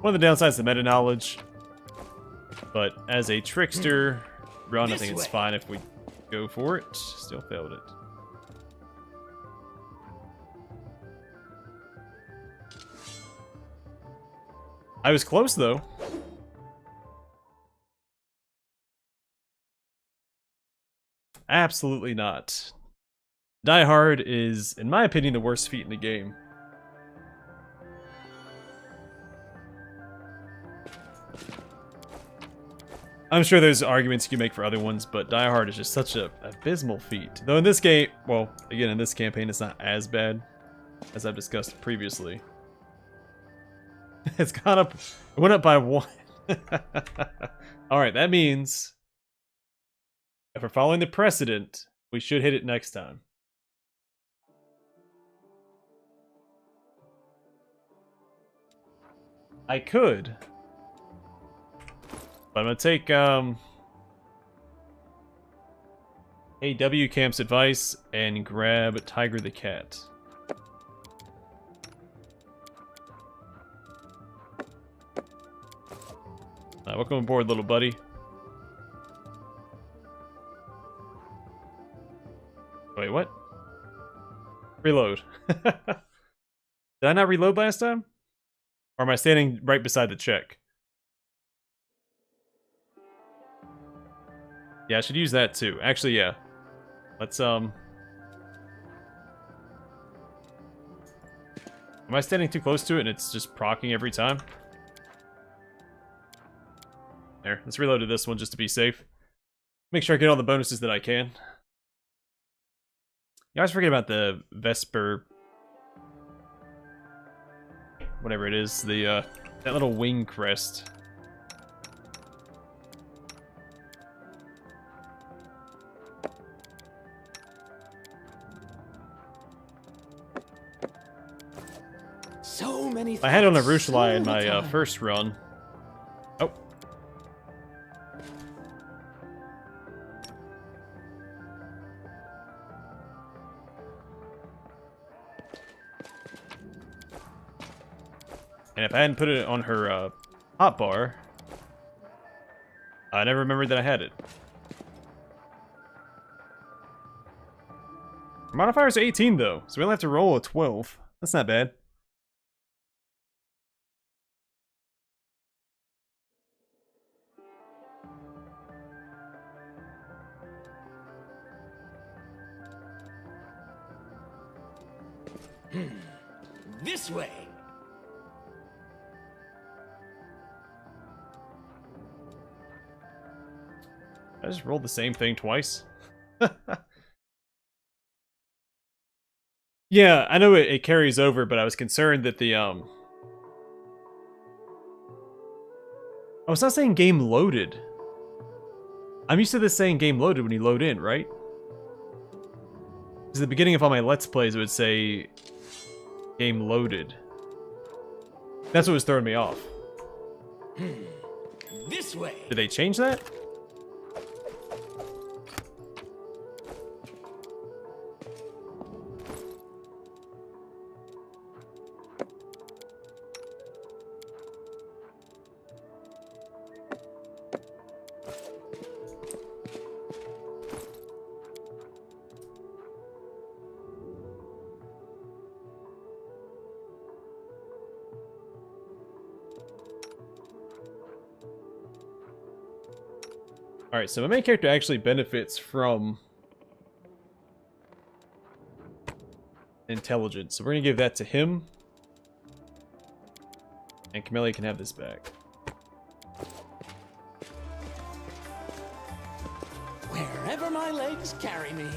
One of the downsides is the meta knowledge, but as a trickster run, I think it's fine if we go for it. Still failed it. I was close though. Absolutely not. Die Hard is, in my opinion, the worst feat in the game. I'm sure there's arguments you can make for other ones, but Die Hard is just such a abysmal feat. Though in this game, well, again, in this campaign, it's not as bad as I've discussed previously. It's gone up, it went up by 1. Alright, that means if we're following the precedent, we should hit it next time. I could. But I'm gonna take AW Camp's advice and grab Tiger the Cat. Welcome aboard, little buddy. Wait, what? Reload. Did I not reload last time? Or am I standing right beside the check? Yeah, I should use that too. Actually, yeah. Let's, Am I standing too close to it and it's just proccing every time? There, let's reload to this one just to be safe. Make sure I get all the bonuses that I can. You always forget about the Vesper... whatever it is, the, that little wing crest. So many. I had on a Rushlai in my first run. Oh. And if I hadn't put it on her hotbar, I never remembered that I had it. Her modifier's 18 though, so we only have to roll a 12. That's not bad. This way. I just rolled the same thing twice. Yeah, I know it carries over, but I was concerned that the I was not saying game loaded. I'm used to this saying game loaded when you load in, right? Because at the beginning of all my Let's Plays, it would say game loaded. That's what was throwing me off. This way. Did they change that? Alright, so my main character actually benefits from intelligence, so we're gonna give that to him. And Camellia can have this back. Wherever my legs carry me.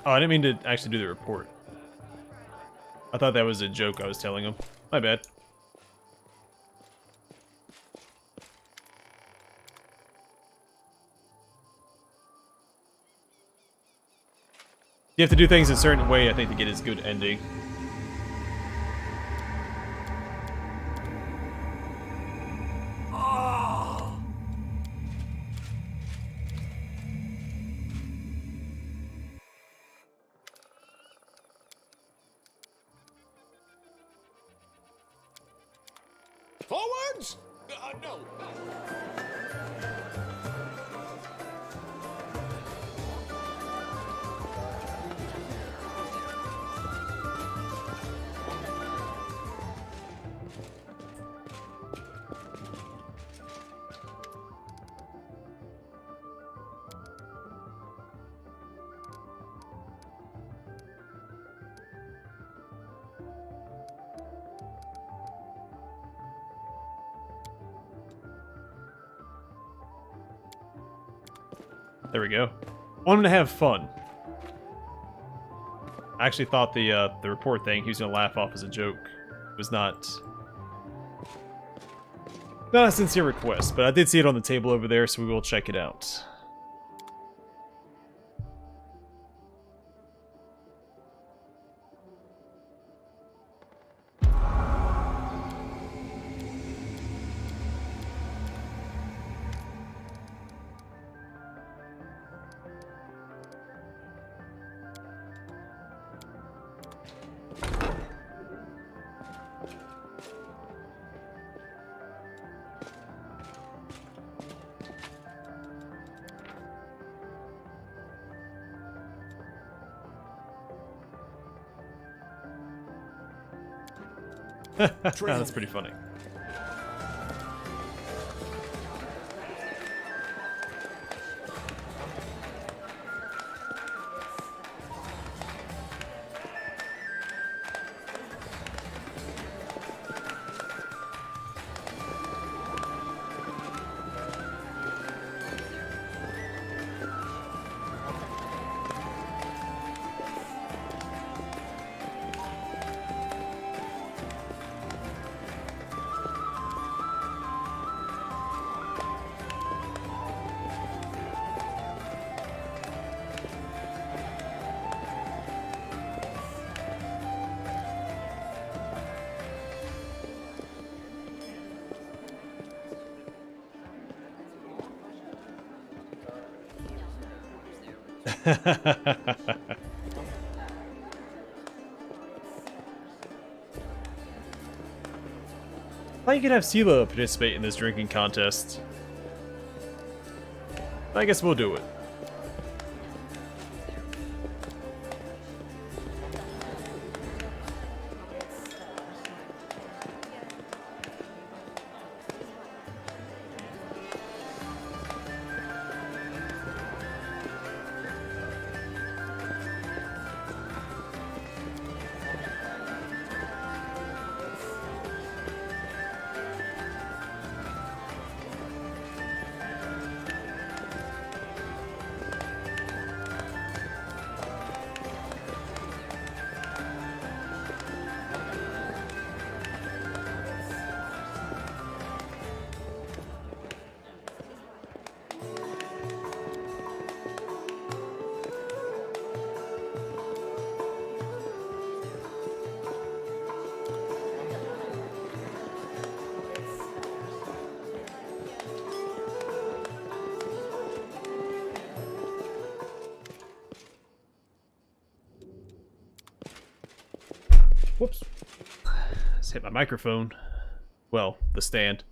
Oh, I didn't mean to actually do the report. I thought that was a joke I was telling him. My bad. You have to do things a certain way, I think, to get his good ending. Friends? No. There we go. Want him to have fun. I actually thought the report thing he was gonna laugh off as a joke was not a sincere request, but I did see it on the table over there, so we will check it out. That's pretty funny. Thought you could have Sela participate in this drinking contest. I guess we'll do it. Whoops. Just hit my microphone. Well, the stand.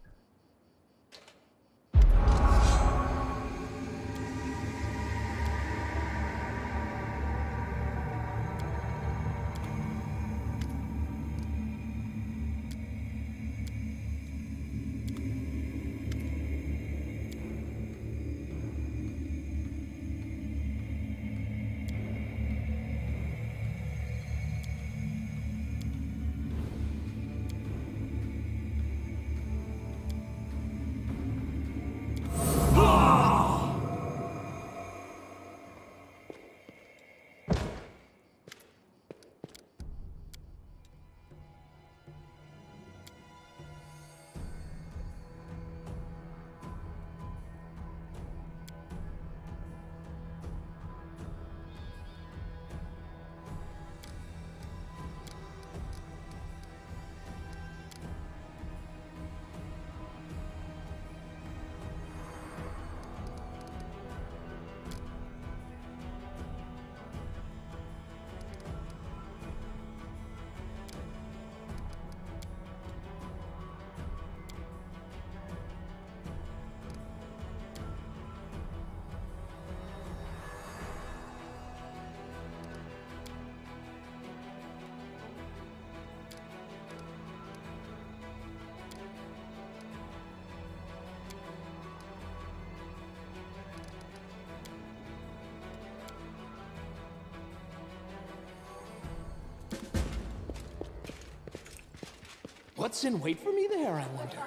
What's in wait for me there, I wonder?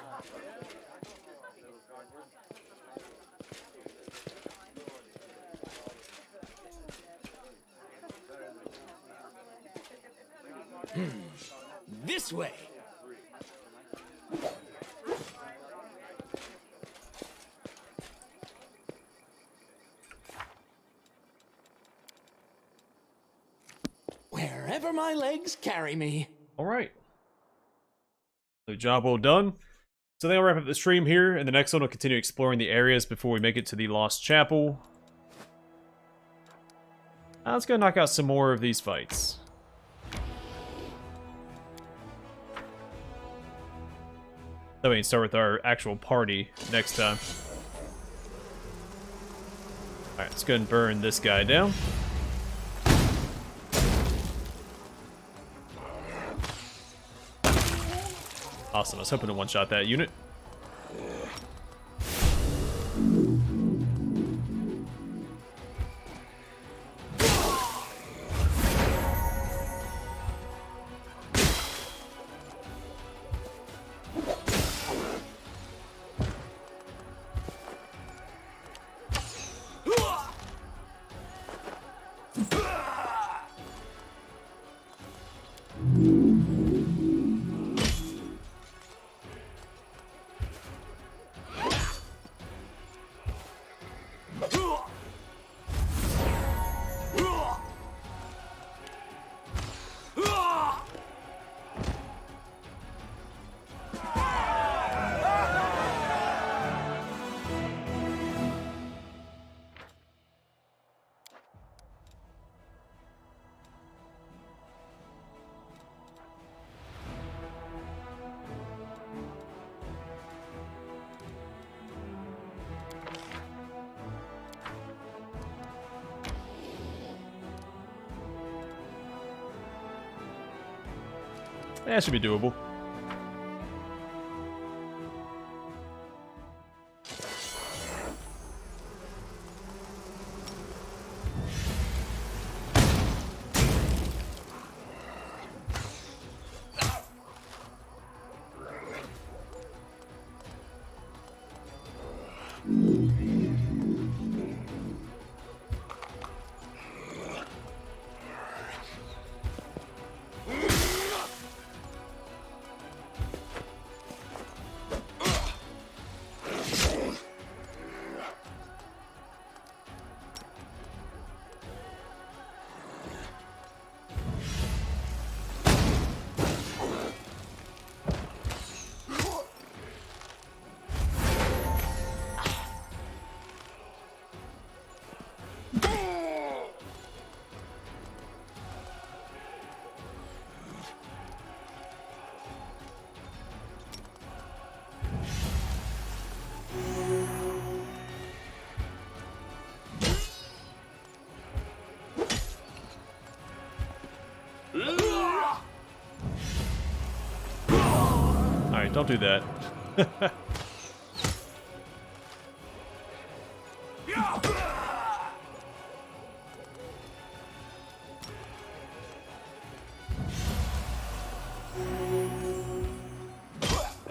This way. Wherever my legs carry me. Alright. So job well done. So then I'll wrap up the stream here, and the next one will continue exploring the areas before we make it to the Lost Chapel. Let's go knock out some more of these fights. That way we can start with our actual party next time. Alright, let's go ahead and burn this guy down. Awesome, I was hoping to one-shot that unit. That should be doable. Alright, don't do that.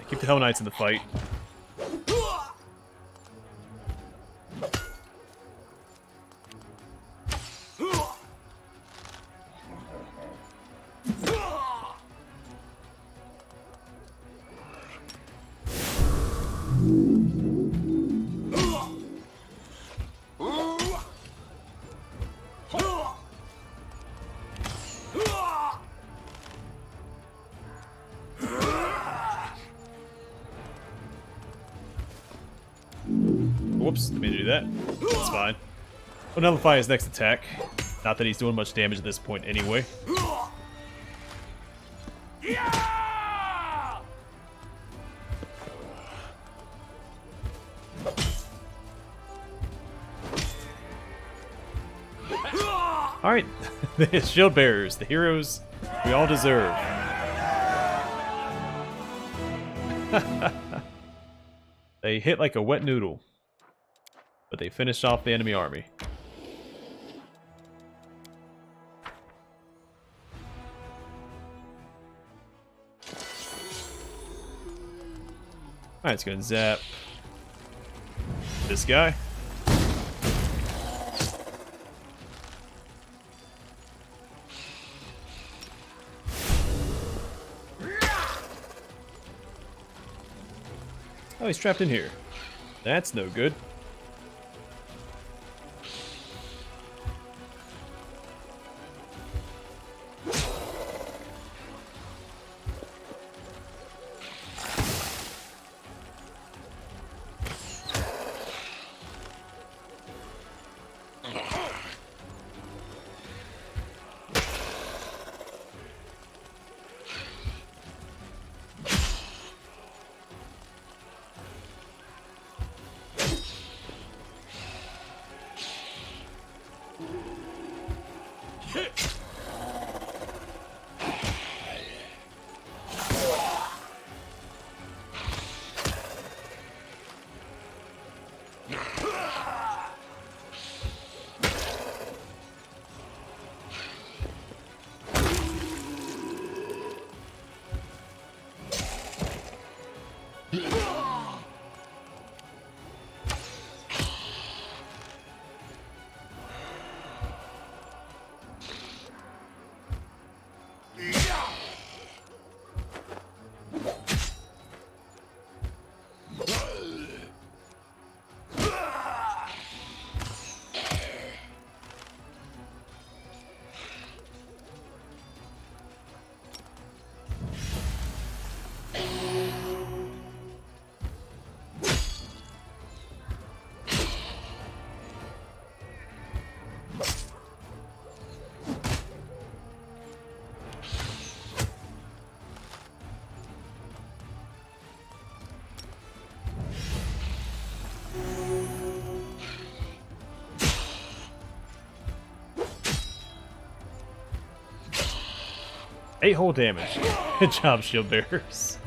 Keep the Hell Knights in the fight. Whoops, didn't mean to do that. That's fine. We'll nullify his next attack. Not that he's doing much damage at this point anyway. Alright, the shield bearers, the heroes we all deserve. They hit like a wet noodle, but they finished off the enemy army. Alright, let's go and zap this guy. Oh, he's trapped in here. That's no good. Eight whole damage. Good job, shield bearers.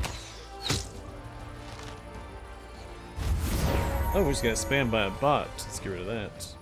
Oh, we just got spammed by a bot. Let's get rid of that.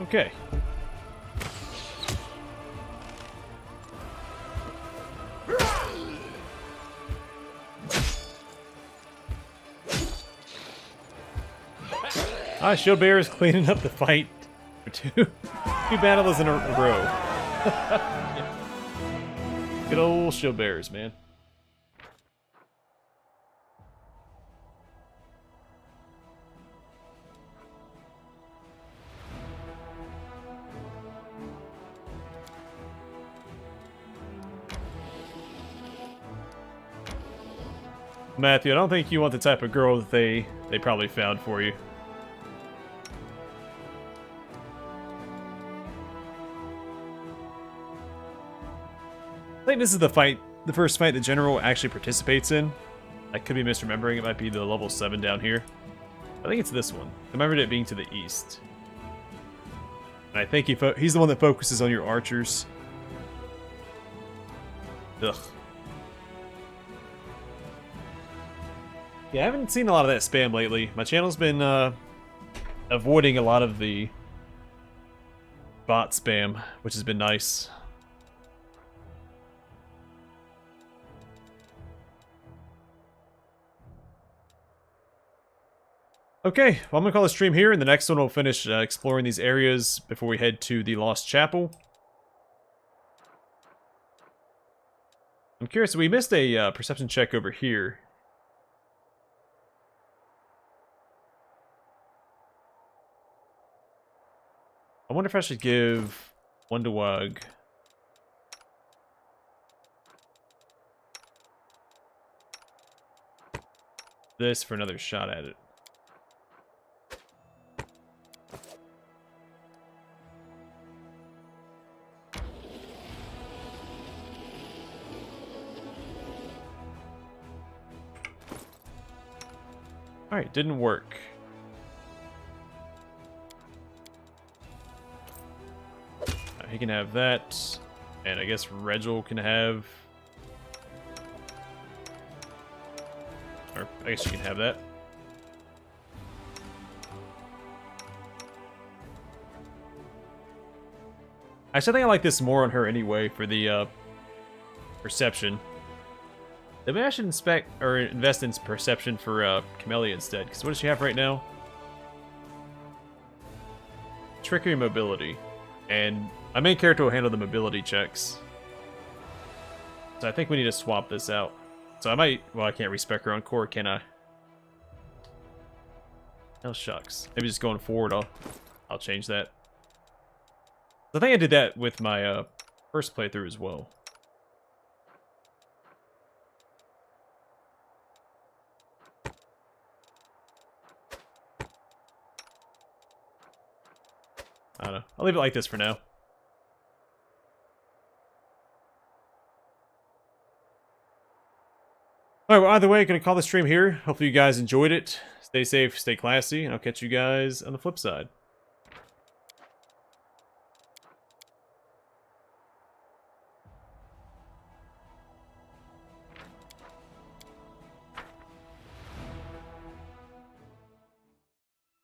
Okay. Ah, shield bearers cleaning up the fight for two battles in a row. Good old shield bearers, man. Matthew, I don't think you want the type of girl that they probably found for you. I think this is the first fight the general actually participates in. I could be misremembering. It might be the level 7 down here. I think it's this one. I remembered it being to the east. And I think he's the one that focuses on your archers. Ugh. Yeah, I haven't seen a lot of that spam lately. My channel's been avoiding a lot of the bot spam, which has been nice. Okay, well, I'm going to call the stream here, and the next one we'll finish exploring these areas before we head to the Lost Chapel. I'm curious, we missed a perception check over here. I wonder if I should give one to Wug. This for another shot at it. Alright, didn't work. He can have that. And I guess Regil can have... Or I guess you can have that. Actually, I think I like this more on her anyway for the perception. Maybe I should inspect or invest in perception for Camellia instead. Because what does she have right now? Trickery, mobility, and my main character will handle the mobility checks. So I think we need to swap this out. So I might. Well, I can't respec her on core, can I? Oh shucks. Maybe just going forward, I'll change that. I think I did that with my first playthrough as well. I don't know. I'll leave it like this for now. Alright, well, either way, gonna call the stream here. Hopefully you guys enjoyed it. Stay safe, stay classy, and I'll catch you guys on the flip side.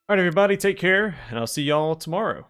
Alright, everybody, take care, and I'll see y'all tomorrow.